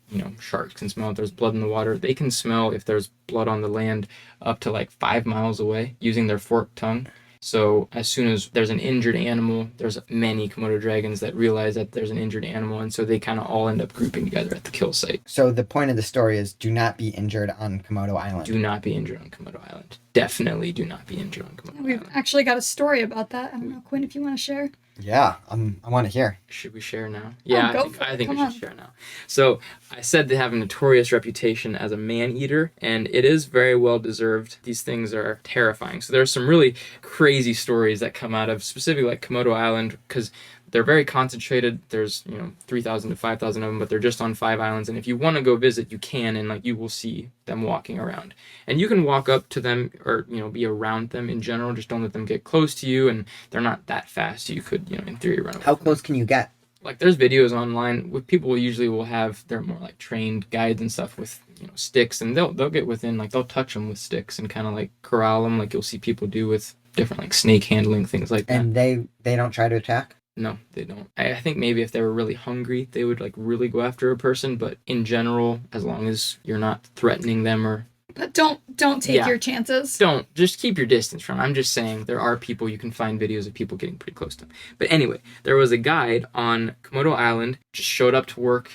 sharks can smell if there's blood in the water. They can smell if there's blood on the land up to like 5 miles away using their forked tongue. So as soon as there's an injured animal, there's many Komodo dragons that realize that there's an injured animal, and so they kind of all end up grouping together at the kill site. So the point of the story is do not be injured on Komodo Island. Do not be injured on Komodo Island. Definitely do not be injured on Komodo We've Island. actually got a story about that. I don't know, Quinn, if you want to share. Yeah, I want to hear. Should we share now? Yeah, go for it. I think we Come should share now. So I said they have a notorious reputation as a man-eater, and it is very well deserved. These things are terrifying. So there's some really crazy stories that come out of specifically like Komodo Island, because they're very concentrated. There's 3,000 to 5,000 of them, but they're just on 5 islands. And if you want to go visit, you can, and you will see them walking around. And you can walk up to them or be around them in general. Just don't let them get close to you, and they're not that fast. You could in theory run away. How close can you get? Like there's videos online with people usually will have they're more like trained guides and stuff with sticks, and they'll get within, like they'll touch them with sticks and kind of like corral them, like you'll see people do with different like snake handling, things like that. And they don't try to attack? No, they don't. I think maybe if they were really hungry, they would like really go after a person. But in general, as long as you're not threatening them or But don't take your chances. don't just keep your distance from 'em. I'm just saying there are people, you can find videos of people getting pretty close to them. But anyway, there was a guide on Komodo Island, just showed up to work,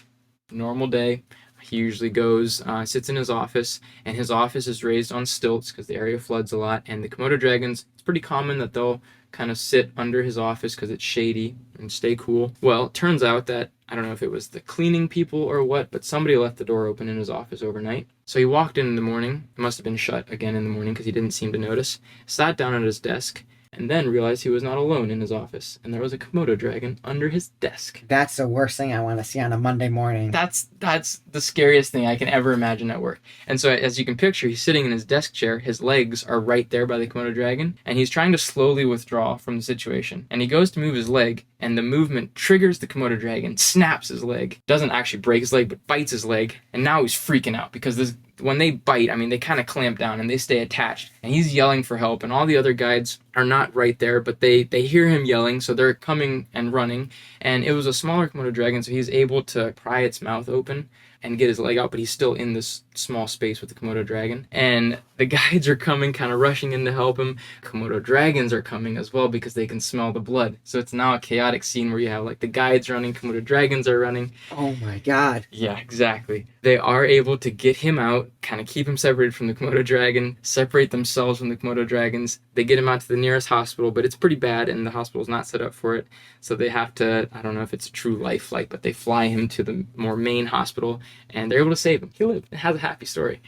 normal day. He usually goes, sits in his office, and his office is raised on stilts because the area floods a lot. And the Komodo dragons, it's pretty common that they'll kind of sit under his office because it's shady and stay cool. Well, it turns out that, I don't know if it was the cleaning people or what, but somebody left the door open in his office overnight. So he walked in the morning, it must have been shut again in the morning because he didn't seem to notice, sat down at his desk, and then realized he was not alone in his office, and there was a Komodo dragon under his desk. That's the worst thing I want to see on a Monday morning. That's the scariest thing I can ever imagine at work. And so as you can picture, he's sitting in his desk chair, his legs are right there by the Komodo dragon, and he's trying to slowly withdraw from the situation. And he goes to move his leg, and the movement triggers the Komodo dragon, snaps his leg, doesn't actually break his leg, but bites his leg, and now he's freaking out because when they bite, I mean, they kind of clamp down and they stay attached. And he's yelling for help, and all the other guides are not right there, but they hear him yelling, so they're coming and running. And it was a smaller Komodo dragon, so he's able to pry its mouth open and get his leg out, but he's still in this small space with the Komodo dragon. And the guides are coming, kind of rushing in to help him. Komodo dragons are coming as well because they can smell the blood. So it's now a chaotic scene where you have like the guides running, Komodo dragons are running. Oh my god. Yeah, exactly. They are able to get him out, kind of keep him separated from the Komodo dragon, separate themselves from the Komodo dragons. They get him out to the nearest hospital, but it's pretty bad and the hospital's not set up for it. So they have to, I don't know if it's a true life flight, but they fly him to the more main hospital and they're able to save him. He lived. It has a happy story.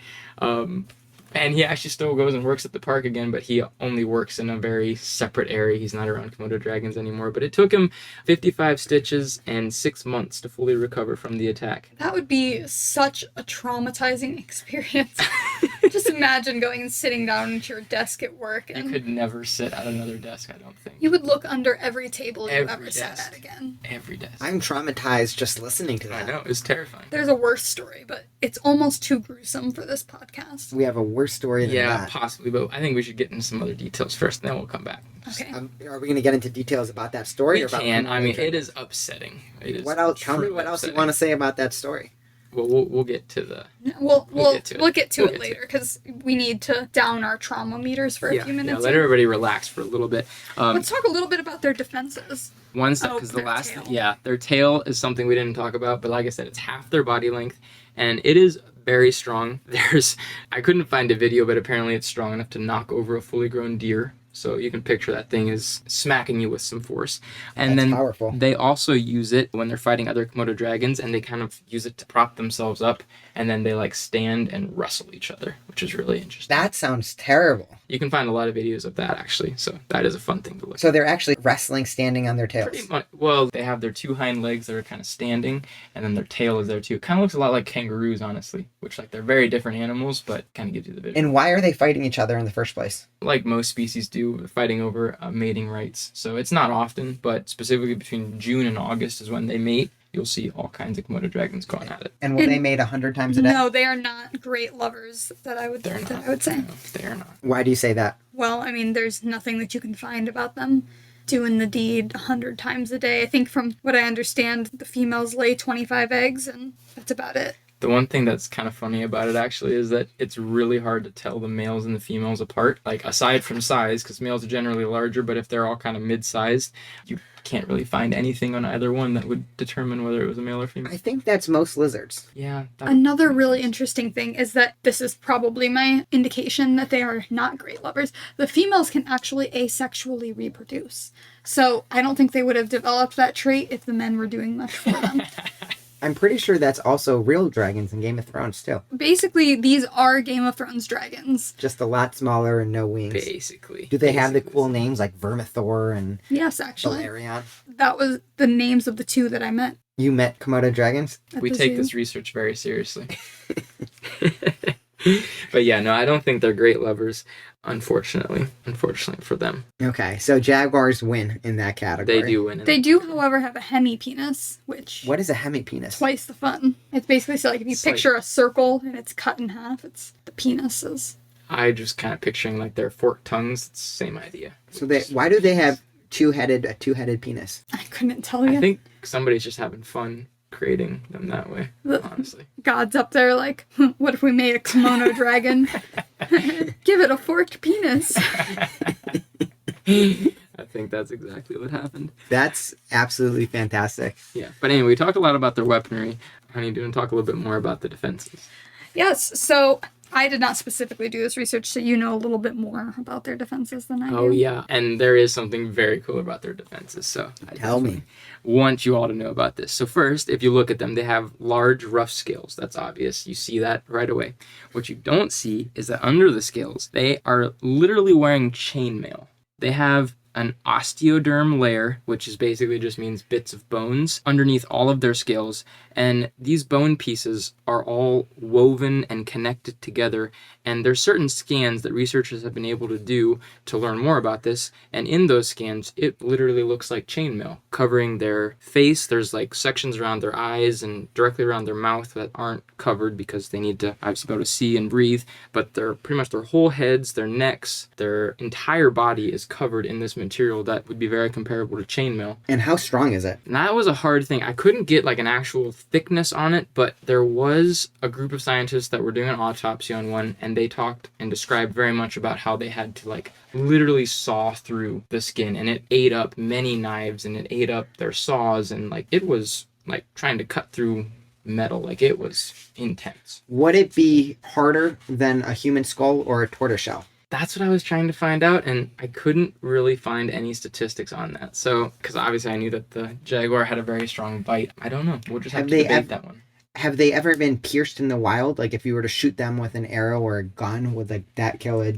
And he actually still goes and works at the park again, but he only works in a very separate area. He's not around Komodo dragons anymore. But it took him 55 stitches and 6 months to fully recover from the attack. That would be such a traumatizing experience. Just imagine going and sitting down at your desk at work. You And could never sit at another desk, I don't think. you would look under every table you Every ever sat desk. at again. Every desk. I'm traumatized just listening to I that. know, it was terrifying. There's a worse story, but it's almost too gruesome for this podcast. We have a worse story than Yeah, that. possibly, but I think we should get into some other details first, and then we'll come back. Okay. Are we going to get into details about that story? We or about can. I mean, Komodo it is upsetting. It is What else? Tell me truly what else you upsetting. want to say about that story. Well, we'll get to the... We'll get to it. we'll get to We'll it get to later because we need to down our trauma meters for a few minutes. let here. everybody relax for a little bit. Let's talk a little bit about their defenses. One step, because their tail. their tail is something we didn't talk about, but like I said, it's half their body length, and it is very strong. I couldn't find a video, but apparently it's strong enough to knock over a fully grown deer. So you can picture that thing is smacking you with some force. And That's then powerful. they also use it when they're fighting other Komodo dragons, and they kind of use it to prop themselves up, and then they like stand and wrestle each other, which is really interesting. That sounds terrible. You can find a lot of videos of that, actually, so that is a fun thing to look at. So they're actually wrestling standing on their tails. Pretty much. Well, they have their two hind legs that are kind of standing, and then their tail is there too. It kind of looks a lot like kangaroos, honestly, which like they're very different animals, but kind of gives you the visual. And why are they fighting each other in the first place? Like most species do, they're fighting over mating rights. So it's not often, but specifically between June and August is when they mate. You'll see all kinds of Komodo dragons going at it. And will they mate 100 times a day? No, they are not great lovers. I would say. No, they are not. Why do you say that? Well, I mean, there's nothing that you can find about them doing the deed 100 times a day. I think from what I understand, the females lay 25 eggs, and that's about it. The one thing that's kind of funny about it actually is that it's really hard to tell the males and the females apart. Like aside from size, because males are generally larger, but if they're all kind of mid-sized, you can't really find anything on either one that would determine whether it was a male or female. I think that's most lizards. Yeah. Another really interesting thing is that this is probably my indication that they are not great lovers. The females can actually asexually reproduce. So I don't think they would have developed that trait if the men were doing much for them. I'm pretty sure that's also real dragons in Game of Thrones, too. Basically, these are Game of Thrones dragons. Just a lot smaller and no wings. Basically. Do they have the cool names like Vermithor and Yes, actually. Valerian? That was the names of the two that I met. You met Komodo dragons? At We the take zoo. this research very seriously. But yeah, no, I don't think they're great lovers, unfortunately. Unfortunately for them. Okay, so jaguars win in that category. They do win. in They that. do, however, have a hemipenis, which What is a hemipenis? twice the fun. It's basically so like if you It's like- picture a circle and it's cut in half, it's the penises. I just kind of picturing like their forked tongues. It's the same idea. So why do they have a two-headed penis? I couldn't tell you. I think somebody's just having fun creating them that way, honestly. God's up there like, what if we made a Komodo dragon? Give it a forked penis. I think that's exactly what happened. That's absolutely fantastic. Yeah. But anyway, we talked a lot about their weaponry. Honey, do you want to talk a little bit more about the defenses? Yes, so I did not specifically do this research, so you know a little bit more about their defenses than I do. Oh, yeah. And there is something very cool about their defenses, so Tell me. want you all to know about this. So first, if you look at them, they have large, rough scales. That's obvious. You see that right away. What you don't see is that under the scales, they are literally wearing chainmail. They have an osteoderm layer, which is basically just means bits of bones, underneath all of their scales. And these bone pieces are all woven and connected together. And there's certain scans that researchers have been able to do to learn more about this. And in those scans, it literally looks like chainmail covering their face. There's like sections around their eyes and directly around their mouth that aren't covered because they need to obviously be able to see and breathe. But they're pretty much their whole heads, their necks, their entire body is covered in this material that would be very comparable to chainmail. And how strong is it? And that was a hard thing. I couldn't get like an actual thickness on it, but there was a group of scientists that were doing an autopsy on one, and they talked and described very much about how they had to like literally saw through the skin, and it ate up many knives and it ate up their saws, and like it was like trying to cut through metal. Like it was intense. Would it be harder than a human skull or a tortoiseshell? That's what I was trying to find out, and I couldn't really find any statistics on that. So, because obviously I knew that the Jaguar had a very strong bite. I don't know. We'll just have to debate that one. Have they ever been pierced in the wild? Like if you were to shoot them with an arrow or a gun, would like that kill a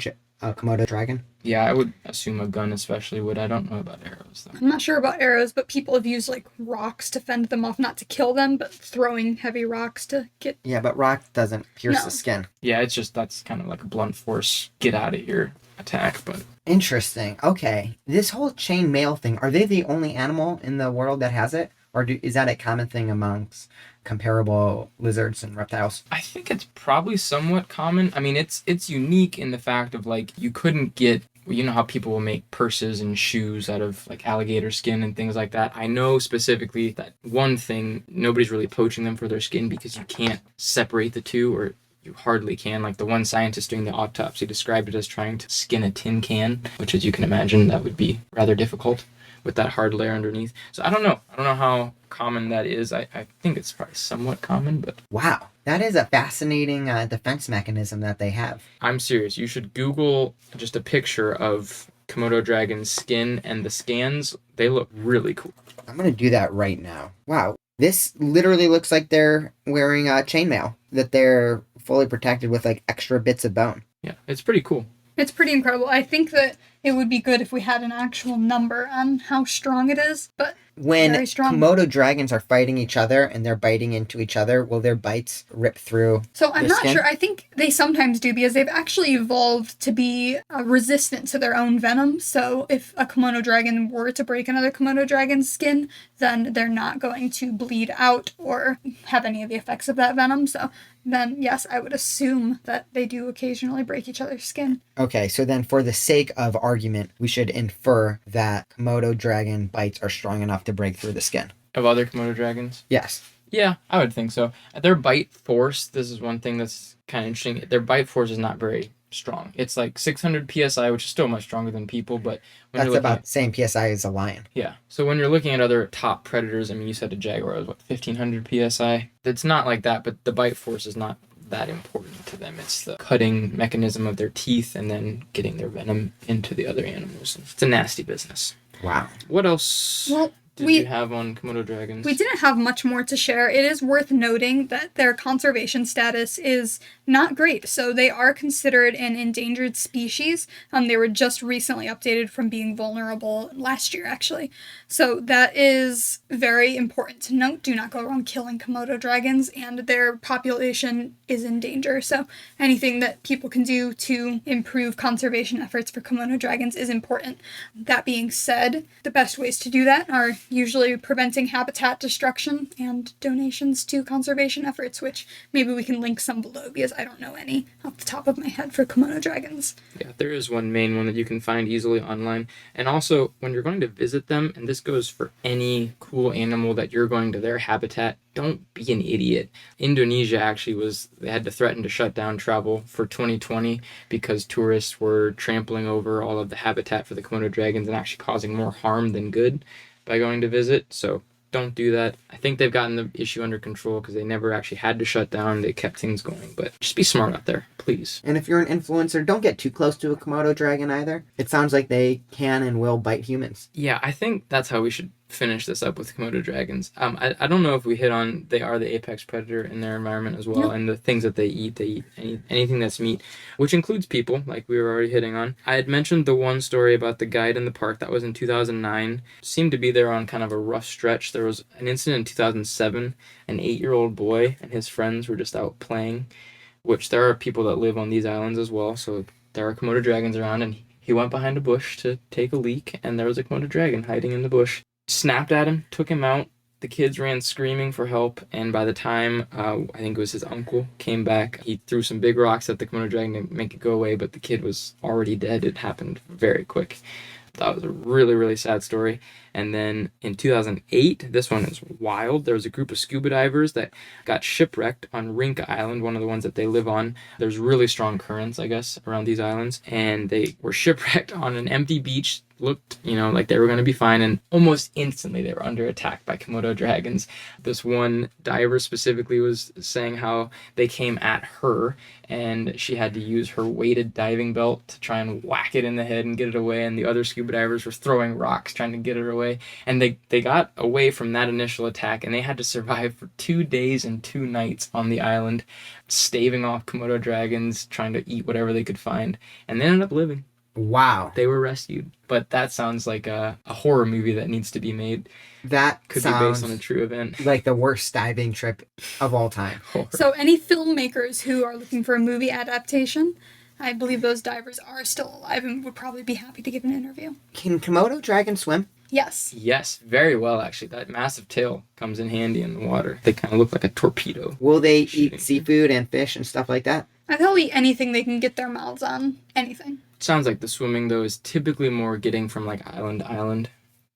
Komodo dragon? Yeah, I would assume a gun especially would. I don't know about arrows, though. I'm not sure about arrows, but people have used like rocks to fend them off, not to kill them, but throwing heavy rocks to get... Yeah, but rock doesn't pierce the skin. Yeah, it's just that's kind of like a blunt force, get out of here attack, but... Interesting. Okay. This whole chain mail thing, are they the only animal in the world that has it? Or is that a common thing amongst comparable lizards and reptiles? I think it's probably somewhat common. I mean, it's unique in the fact of like you couldn't get, you know how people will make purses and shoes out of like alligator skin and things like that. I know specifically that one thing, nobody's really poaching them for their skin because you can't separate the two, or you hardly can. Like the one scientist doing the autopsy described it as trying to skin a tin can, which as you can imagine, that would be rather difficult with that hard layer underneath. So I don't know how common that is. I think it's probably somewhat common, but... Wow, that is a fascinating defense mechanism that they have. I'm serious. You should Google just a picture of Komodo Dragon's skin and the scans. They look really cool. I'm going to do that right now. Wow, this literally looks like they're wearing chainmail, that they're fully protected with like extra bits of bone. Yeah, it's pretty cool. It's pretty incredible. I think that it would be good if we had an actual number on how strong it is, but when very strong. Komodo dragons are fighting each other and they're biting into each other, will their bites rip through So I'm the not skin? sure. I think they sometimes do because they've actually evolved to be resistant to their own venom. So if a Komodo dragon were to break another Komodo dragon's skin, then they're not going to bleed out or have any of the effects of that venom. So then, yes, I would assume that they do occasionally break each other's skin. Okay, so then for the sake of argument, we should infer that Komodo dragon bites are strong enough to break through the skin. Of other Komodo dragons? Yes. Yeah, I would think so. Their bite force, this is one thing that's kind of interesting. Their bite force is not very strong. It's like 600 psi, which is still much stronger than people, but when That's you're looking about the same PSI as a lion. Yeah. So when you're looking at other top predators, I mean, you said a jaguar was what, 1500 psi? It's not like that, but the bite force is not that important to them. It's the cutting mechanism of their teeth and then getting their venom into the other animals. It's a nasty business. Wow. What else did you have on Komodo dragons? We didn't have much more to share. It is worth noting that their conservation status is not great. So they are considered an endangered species. They were just recently updated from being vulnerable last year, actually. So that is very important to note. Do not go around killing Komodo dragons, and their population is in danger. So anything that people can do to improve conservation efforts for Komodo dragons is important. That being said, the best ways to do that are usually preventing habitat destruction and donations to conservation efforts, which maybe we can link some below because I don't know any off the top of my head for Komodo dragons. Yeah, there is one main one that you can find easily online. And also, when you're going to visit them, and this goes for any cool animal that you're going to their habitat, don't be an idiot. Indonesia actually they had to threaten to shut down travel for 2020 because tourists were trampling over all of the habitat for the Komodo dragons and actually causing more harm than good by going to visit. So don't do that. I think they've gotten the issue under control because they never actually had to shut down. They kept things going. But just be smart out there, please. And if you're an influencer, don't get too close to a Komodo dragon either. It sounds like they can and will bite humans. Yeah, I think that's how we should finish this up with Komodo dragons. I don't know if we hit on they are the apex predator in their environment as well, and the things that they eat anything that's meat, which includes people, like we were already hitting on. I had mentioned the one story about the guide in the park that was in 2009. Seemed to be there on kind of a rough stretch. There was an incident in 2007. An 8-year-old boy and his friends were just out playing, which there are people that live on these islands as well, so there are Komodo dragons around, and he went behind a bush to take a leak, and there was a Komodo dragon hiding in the bush. Snapped at him, took him out. The kids ran screaming for help, and by the time, I think it was his uncle, came back, he threw some big rocks at the Komodo dragon to make it go away, but the kid was already dead. It happened very quick. That was a really, really sad story. And then in 2008, this one is wild. There was a group of scuba divers that got shipwrecked on Rink Island, one of the ones that they live on. There's really strong currents, I guess, around these islands. And they were shipwrecked on an empty beach. Looked, like they were going to be fine. And almost instantly, they were under attack by Komodo dragons. This one diver specifically was saying how they came at her, and she had to use her weighted diving belt to try and whack it in the head and get it away. And the other scuba divers were throwing rocks trying to get it away. And they got away from that initial attack, and they had to survive for 2 days and 2 nights on the island, staving off Komodo dragons, trying to eat whatever they could find. And they ended up living. Wow. They were rescued. But that sounds like a horror movie that needs to be made. That could be based on a true event. Like the worst diving trip of all time. So any filmmakers who are looking for a movie adaptation, I believe those divers are still alive and would probably be happy to give an interview. Can Komodo dragon swim? Yes. Yes, very well, actually. That massive tail comes in handy in the water. They kind of look like a torpedo. Will they eat seafood and fish and stuff like that? They'll eat anything they can get their mouths on. Anything. Sounds like the swimming, though, is typically more getting from, like, island to island.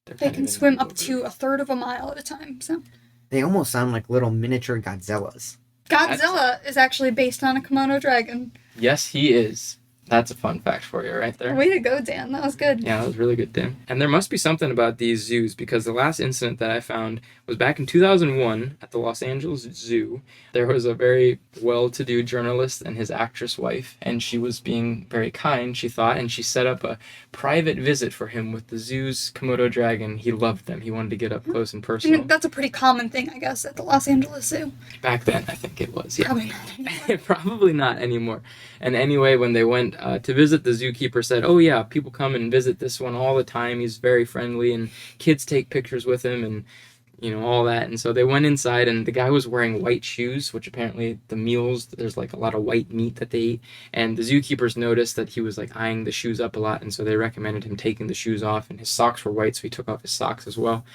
They can swim up to a third of a mile at a time, so. They almost sound like little miniature Godzillas. Godzilla is actually based on a Komodo dragon. Yes, he is. That's a fun fact for you right there. Way to go, Dan. That was good. Yeah, that was really good, Dan. And there must be something about these zoos, because the last incident that I found was back in 2001 at the Los Angeles Zoo. There was a very well-to-do journalist and his actress wife, and she was being very kind, she thought, and she set up a private visit for him with the zoo's Komodo dragon. He loved them. He wanted to get up close and personal. That's a pretty common thing, I guess, at the Los Angeles Zoo. Back then, I think it was, yeah. Probably not anymore. Probably not anymore. And anyway, when they went to visit, the zookeeper said, oh yeah, people come and visit this one all the time. He's very friendly, and kids take pictures with him, and all that. And so they went inside, and the guy was wearing white shoes, which apparently the meals, there's like a lot of white meat that they eat. And the zookeepers noticed that he was like eyeing the shoes up a lot, and so they recommended him taking the shoes off, and his socks were white, so he took off his socks as well.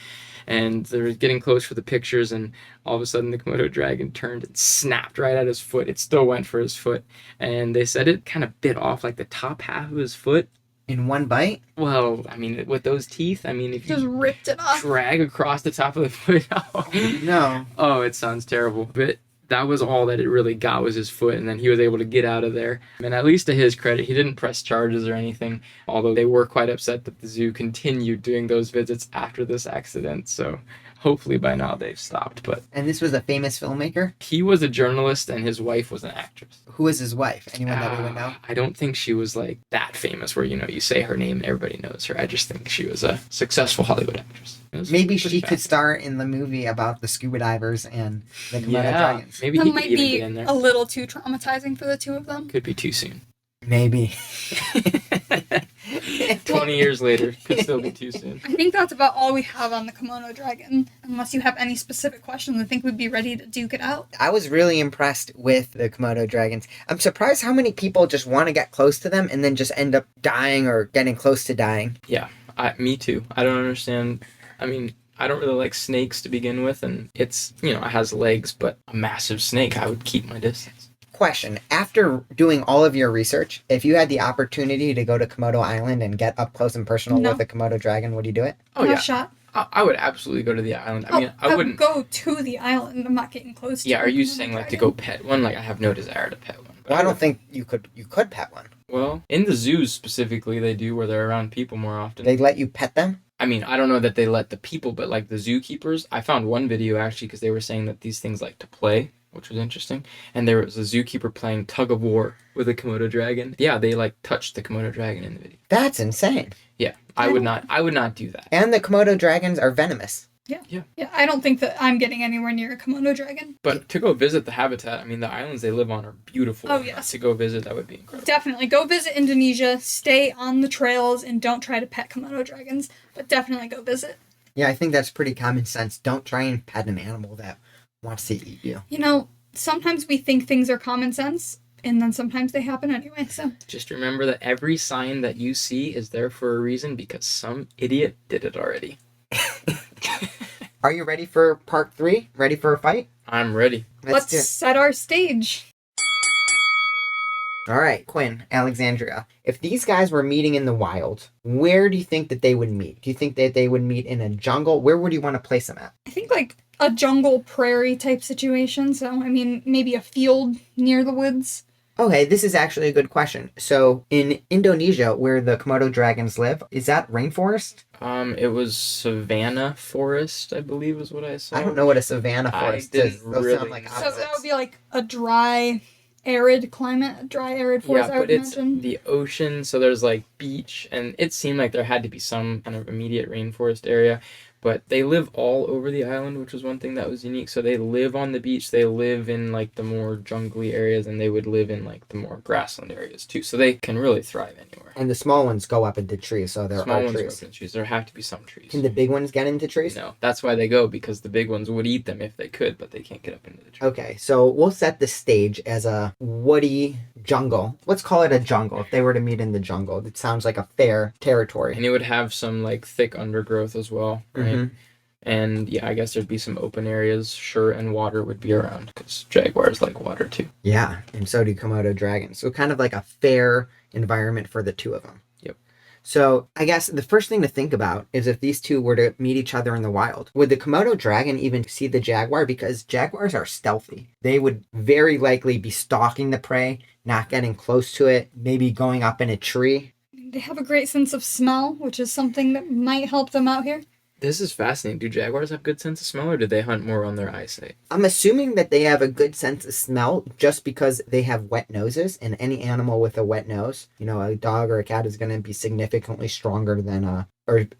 And they were getting close for the pictures, and all of a sudden the Komodo dragon turned and snapped right at his foot. It still went for his foot. And they said it kind of bit off like the top half of his foot. In one bite? Well, I mean, with those teeth, if you just ripped it off, drag across the top of the foot. No. Oh, it sounds terrible. But that was all that it really got, was his foot, and then he was able to get out of there. And at least to his credit, he didn't press charges or anything, although they were quite upset that the zoo continued doing those visits after this accident. So hopefully by now they've stopped. But And this was a famous filmmaker? he was a journalist and his wife was an actress. Who was his wife? Anyone that we would know? I don't think she was like that famous where, you say her name and everybody knows her. I just think she was a successful Hollywood actress. Maybe she could star in the movie about the scuba divers and the Komodo dragons. Maybe that he might could even be get in there. a little too traumatizing for the two of them. Could be too soon. Maybe. 20 years later, could still be too soon. I think that's about all we have on the Komodo dragon. Unless you have any specific questions, I think we'd be ready to duke it out. I was really impressed with the Komodo dragons. I'm surprised how many people just want to get close to them and then just end up dying or getting close to dying. Yeah, me too. I don't understand. I don't really like snakes to begin with, and it's, it has legs, but a massive snake, I would keep my distance. Question. After doing all of your research, if you had the opportunity to go to Komodo Island and get up close and personal No. with a Komodo dragon, would you do it? Oh, No yeah. shot. I would absolutely go to the island. I mean, I would wouldn't. go to the island. I'm not getting close to Yeah, are you Komodo saying like to dragon. go pet one? Like I have no desire to pet one. Well, I don't think you could pet one. Well, in the zoos specifically, they do where they're around people more often. They let you pet them? I mean, I don't know that they let the people, but like the zookeepers, I found one video actually because they were saying that these things like to play, which was interesting. And there was a zookeeper playing tug of war with a Komodo dragon. Yeah, they like touched the Komodo dragon in the video. That's insane. Yeah, I would not do that. And the Komodo dragons are venomous. Yeah, I don't think that I'm getting anywhere near a Komodo dragon. But to go visit the habitat, I mean, the islands they live on are beautiful. Oh, yes. To go visit, that would be incredible. Definitely. Go visit Indonesia, stay on the trails, and don't try to pet Komodo dragons. But definitely go visit. Yeah, I think that's pretty common sense. Don't try and pet an animal that wants to eat you. Sometimes we think things are common sense, and then sometimes they happen anyway, so. Just remember that every sign that you see is there for a reason because some idiot did it already. Are you ready for part 3? Ready for a fight? I'm ready. Let's do it. set our stage. All right, Quinn, Alexandrea. If these guys were meeting in the wild, where do you think that they would meet? Do you think that they would meet in a jungle? Where would you want to place them at? I think like a jungle prairie type situation, so I mean maybe a field near the woods. Okay, this is actually a good question. So, in Indonesia, where the Komodo dragons live, is that rainforest? It was savanna forest, I believe is what I saw. I don't know what a savanna forest didn't is. Those really sound like know. So that opposites. would be like a dry, arid climate, a dry, arid forest, Yeah, I would but it's imagine. the ocean, so there's like beach, and it seemed like there had to be some kind of immediate rainforest area. But they live all over the island, which was one thing that was unique. So they live on the beach, they live in like the more jungly areas, and they would live in like the more grassland areas too. So they can really thrive anywhere. And the small ones go up into trees, so there Small are ones trees. grow in trees. There have to be some trees. Can the big ones get into trees? No, that's why they go, because the big ones would eat them if they could, but they can't get up into the tree. Okay, so we'll set the stage as a woody jungle. Let's call it a jungle. If they were to meet in the jungle, it sounds like a fair territory. And it would have some like thick undergrowth as well, right? Mhm. And yeah, I guess there'd be some open areas, sure, and water would be around because jaguars like water too. Yeah, and so do Komodo dragons. So kind of like a fair environment for the two of them. Yep. So I guess the first thing to think about is if these two were to meet each other in the wild, would the Komodo dragon even see the jaguar? Because jaguars are stealthy. They would very likely be stalking the prey, not getting close to it, maybe going up in a tree. They have a great sense of smell, which is something that might help them out here. This is fascinating. Do jaguars have good sense of smell, or do they hunt more on their eyesight? I'm assuming that they have a good sense of smell just because they have wet noses, and any animal with a wet nose, a dog or a cat is going to be significantly stronger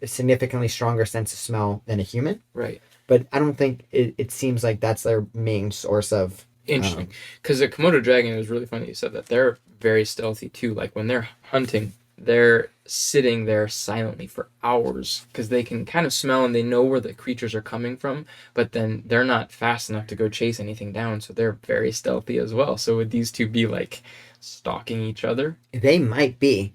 significantly stronger sense of smell than a human. Right. But I don't think it seems like that's their main source of... Interesting. Because the Komodo dragon, it was really funny you said that. They're very stealthy too. Like when they're hunting, they're sitting there silently for hours because they can kind of smell and they know where the creatures are coming from, but then they're not fast enough to go chase anything down, so they're very stealthy as well. So would these two be like stalking each other? They might be.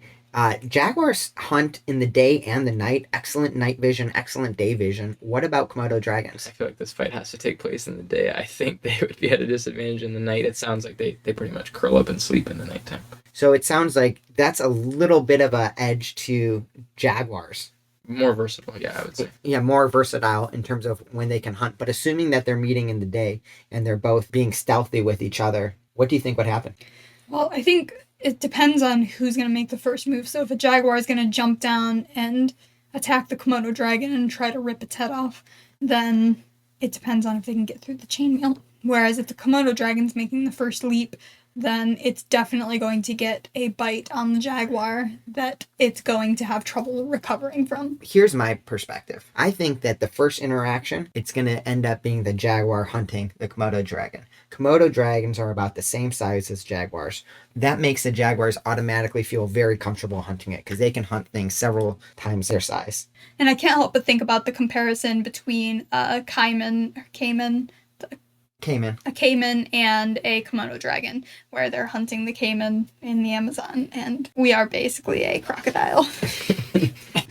Jaguars hunt in the day and the night. Excellent night vision, excellent day vision. What about Komodo dragons? I feel like this fight has to take place in the day. I think they would be at a disadvantage in the night. It sounds like they pretty much curl up and sleep in the nighttime. So it sounds like that's a little bit of an edge to jaguars. More versatile, yeah, I would say. Yeah, more versatile in terms of when they can hunt. But assuming that they're meeting in the day and they're both being stealthy with each other, what do you think would happen? Well, I think it depends on who's going to make the first move. So if a jaguar is going to jump down and attack the Komodo dragon and try to rip its head off, then it depends on if they can get through the chainmail. Whereas if the Komodo dragon's making the first leap, then it's definitely going to get a bite on the jaguar that it's going to have trouble recovering from. Here's my perspective. I think that the first interaction, it's going to end up being the jaguar hunting the Komodo dragon. Komodo dragons are about the same size as jaguars. That makes the jaguars automatically feel very comfortable hunting it because they can hunt things several times their size. And I can't help but think about the comparison between a caiman and a Komodo dragon, where they're hunting the caiman in the Amazon, and we are basically a crocodile.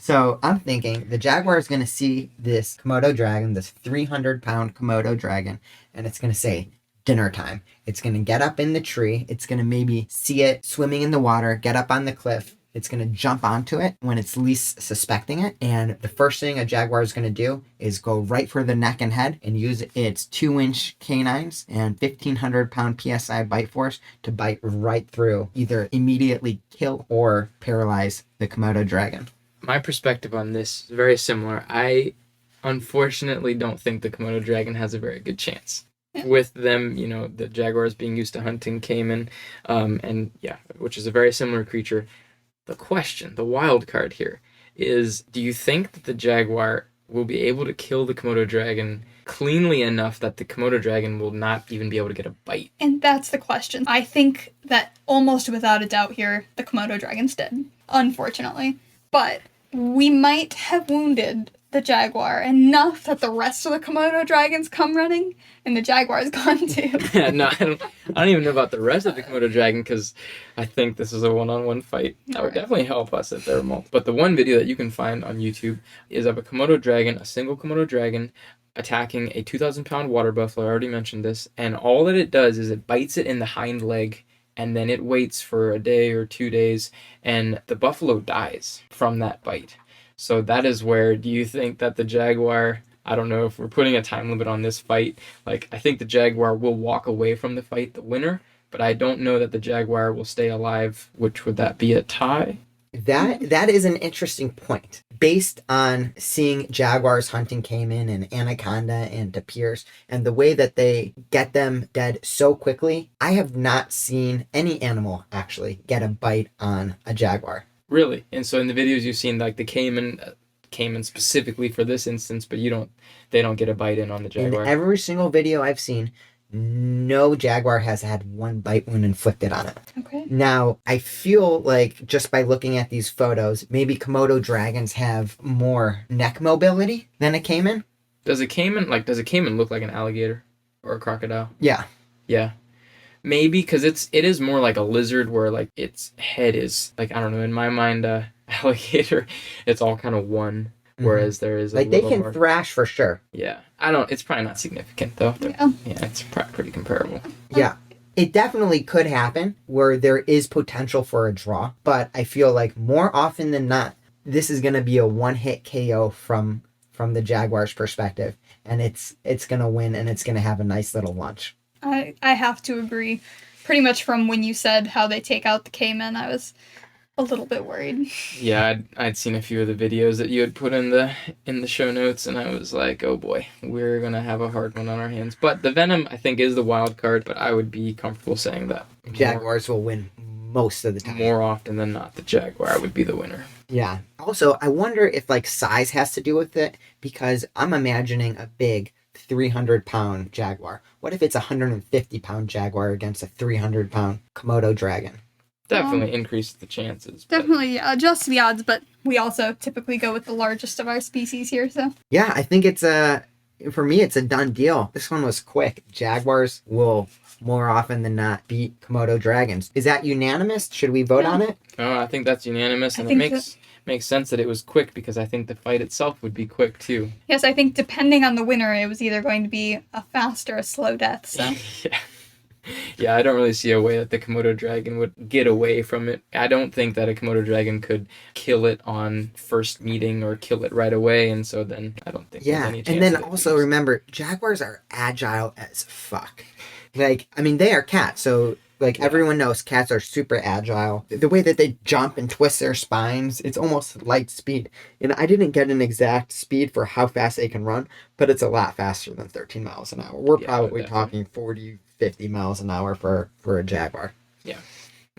So I'm thinking the Jaguar is going to see this Komodo dragon, this 300-pound Komodo dragon, and it's going to say, dinner time. It's going to get up in the tree. It's going to maybe see it swimming in the water, get up on the cliff. It's going to jump onto it when it's least suspecting it. And the first thing a jaguar is going to do is go right for the neck and head and use its 2-inch canines and 1,500-pound PSI bite force to bite right through, either immediately kill or paralyze the Komodo dragon. My perspective on this is very similar. I unfortunately don't think the Komodo dragon has a very good chance. With them, the jaguars being used to hunting caiman, which is a very similar creature. The question, the wild card here, is do you think that the jaguar will be able to kill the Komodo dragon cleanly enough that the Komodo dragon will not even be able to get a bite? And that's the question. I think that almost without a doubt here, the Komodo dragon's dead, unfortunately. But we might have wounded the jaguar enough that the rest of the Komodo dragons come running, and the jaguar's gone too. No, I don't even know about the rest of the Komodo dragon, because I think this is a one-on-one fight. That would definitely help us if there were multiple. But the one video that you can find on YouTube is of a Komodo dragon, a single Komodo dragon, attacking a 2,000-pound water buffalo. I already mentioned this. And all that it does is it bites it in the hind leg, and then it waits for a day or 2 days, and the buffalo dies from that bite. So that is where, do you think that the jaguar, I don't know if we're putting a time limit on this fight, I think the jaguar will walk away from the fight, the winner, but I don't know that the jaguar will stay alive, which would that be a tie? That is an interesting point. Based on seeing jaguars hunting caiman and anaconda and tapirs and the way that they get them dead so quickly, I have not seen any animal actually get a bite on a jaguar. Really? And so in the videos you've seen, the caiman specifically for this instance, but they don't get a bite in on the jaguar. In every single video I've seen, no jaguar has had one bite wound inflicted on it. Okay. Now, I feel like just by looking at these photos, maybe Komodo dragons have more neck mobility than a caiman. Does a caiman look like an alligator or a crocodile? Yeah. Yeah. Maybe because it is more like a lizard, where its head is I don't know, in my mind, alligator, it's all kind of one, whereas there is a they little can more... thrash for sure. Yeah, it's probably not significant though. Yeah, it's pretty comparable. Yeah, it definitely could happen where there is potential for a draw, but I feel like more often than not, this is going to be a one-hit KO from the jaguar's perspective, and it's going to win, and it's going to have a nice little lunch. I have to agree. Pretty much from when you said how they take out the caiman, I was a little bit worried. Yeah, I'd seen a few of the videos that you had put in the show notes, and I was like, oh boy, we're gonna have a hard one on our hands. But the venom, I think, is the wild card, but I would be comfortable saying that Jaguars will win most of the time. More often than not, the jaguar would be the winner. Yeah. Also, I wonder if size has to do with it, because I'm imagining a big 300-pound jaguar. What if it's a 150-pound jaguar against a 300-pound Komodo dragon? Definitely increases the chances. Definitely adjust the odds, but we also typically go with the largest of our species here, so. Yeah, I think for me, it's a done deal. This one was quick. Jaguars will more often than not beat Komodo dragons. Is that unanimous? Should we vote on it? Oh, I think that's unanimous, and it makes sense that it was quick, because I think the fight itself would be quick too. Yes, I think depending on the winner, it was either going to be a fast or a slow death, so. Yeah, I don't really see a way that the Komodo dragon would get away from it. I don't think that a Komodo dragon could kill it on first meeting or kill it right away, and so then I don't think there's any chance. And then also remember, jaguars are agile as fuck. They are cats, so everyone knows cats are super agile. The way that they jump and twist their spines, it's almost light speed. And I didn't get an exact speed for how fast they can run, but it's a lot faster than 13 miles an hour. We're probably talking 40, 50 miles an hour for a jaguar. Yeah.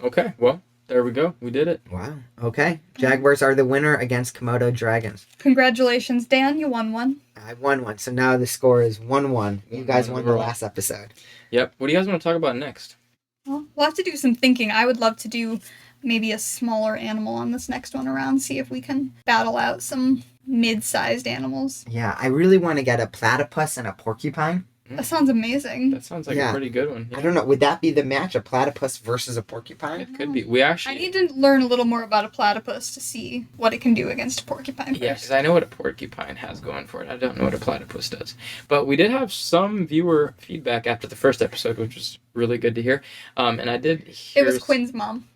Okay, well, there we go. We did it. Wow. Okay. Jaguars are the winner against Komodo dragons. Congratulations, Dan. You won one. I won one. So now the score is 1-1. You guys won the last episode. Yep. What do you guys want to talk about next? Well, we'll have to do some thinking. I would love to do maybe a smaller animal on this next one around, see if we can battle out some mid-sized animals. Yeah, I really want to get a platypus and a porcupine. That sounds amazing. That sounds like Yeah. a pretty good one. I don't know. Would that be the match, a platypus versus a porcupine? It could be. We I actually. need to learn a little more about a platypus to see what it can do against a porcupine Yeah, first. because I know what a porcupine has going for it. I don't know what a platypus does. But we did have some viewer feedback after the first episode, which was really good to hear. And I did hear... It was Quinn's mom.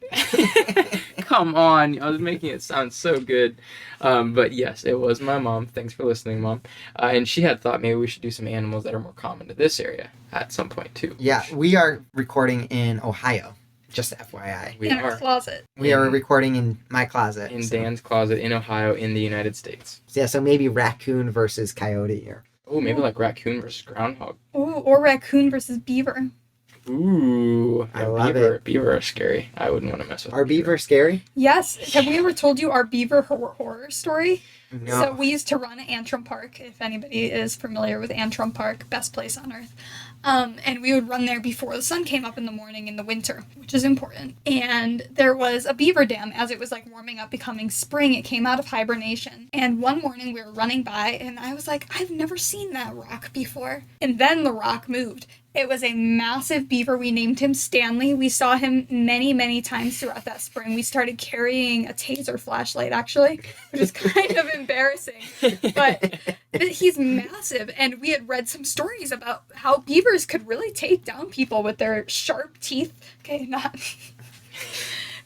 Come on. I was making it sound so good. But yes, it was my mom. Thanks for listening, Mom. And she had thought maybe we should do some animals that are more common to this area at some point, too. Yeah, we are recording in Ohio. Just FYI. We in our are closet. We are recording in my closet. in so- Dan's closet in Ohio in the United States. Yeah, so maybe raccoon versus coyote. Or... Oh, maybe like raccoon versus groundhog. Ooh, or raccoon versus beaver. Ooh, I love beaver. it. Beaver are scary. I wouldn't want to mess with Are beaver scary? Yes. Have we ever told you our beaver horror story? No. So we used to run at Antrim Park, if anybody is familiar with Antrim Park, best place on earth. And we would run there before the sun came up in the morning in the winter, which is important. And there was a beaver dam as it was like warming up, becoming spring. It came out of hibernation. And one morning we were running by and I was like, I've never seen that rock before. And then the rock moved. It was a massive beaver. We named him Stanley. We saw him many, many times throughout that spring. We started carrying a taser flashlight, actually, which is kind of embarrassing. But he's massive. And we had read some stories about how beavers could really take down people with their sharp teeth. Okay, not...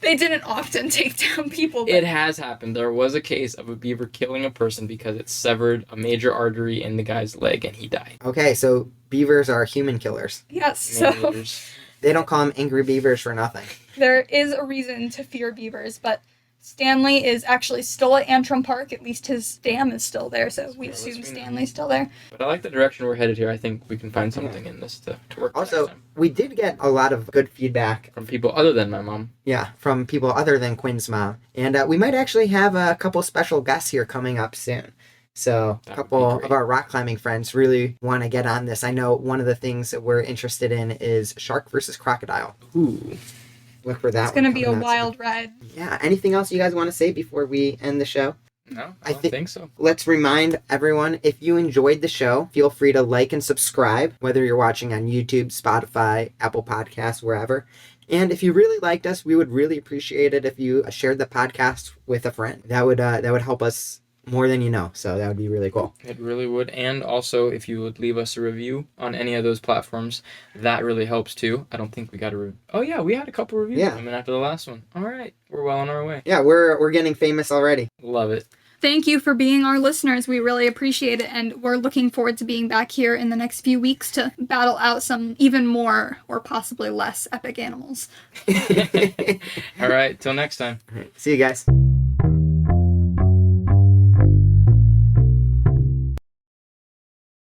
They didn't often take down people. But It has happened. There was a case of a beaver killing a person because it severed a major artery in the guy's leg and he died. Okay, so beavers are human killers. yes, so Millimeters. They don't call them angry beavers for nothing. there is a reason to fear beavers, but Stanley is actually still at Antrim Park. At least his dam is still there, so we Yeah, let's assume be Stanley's still there. But I like the direction we're headed here. I think we can find something in this to work with Also, next time. we did get a lot of good feedback, From people other than my mom. yeah, from people other than Quinn's mom. And we might actually have a couple special guests here coming up soon. So a That would be couple great. of our rock climbing friends really want to get on this. I know one of the things that we're interested in is shark versus crocodile. Ooh. Look for that. It's going to one be a coming out soon. wild ride. Yeah. Anything else you guys want to say before we end the show? No, I I don't think- think so. Let's remind everyone, if you enjoyed the show, feel free to like and subscribe, whether you're watching on YouTube, Spotify, Apple Podcasts, wherever. And if you really liked us, we would really appreciate it if you shared the podcast with a friend. That would help us more than you know. So that would be really cool. It really would. And also, if you would leave us a review on any of those platforms, that really helps too. I don't think we got a review. Oh, yeah, we had a couple reviews Yeah. coming after the last one. All right. We're well on our way. Yeah, we're getting famous already. Love it. Thank you for being our listeners. We really appreciate it, and we're looking forward to being back here in the next few weeks to battle out some even more or possibly less epic animals. All right. Till next time. See you guys.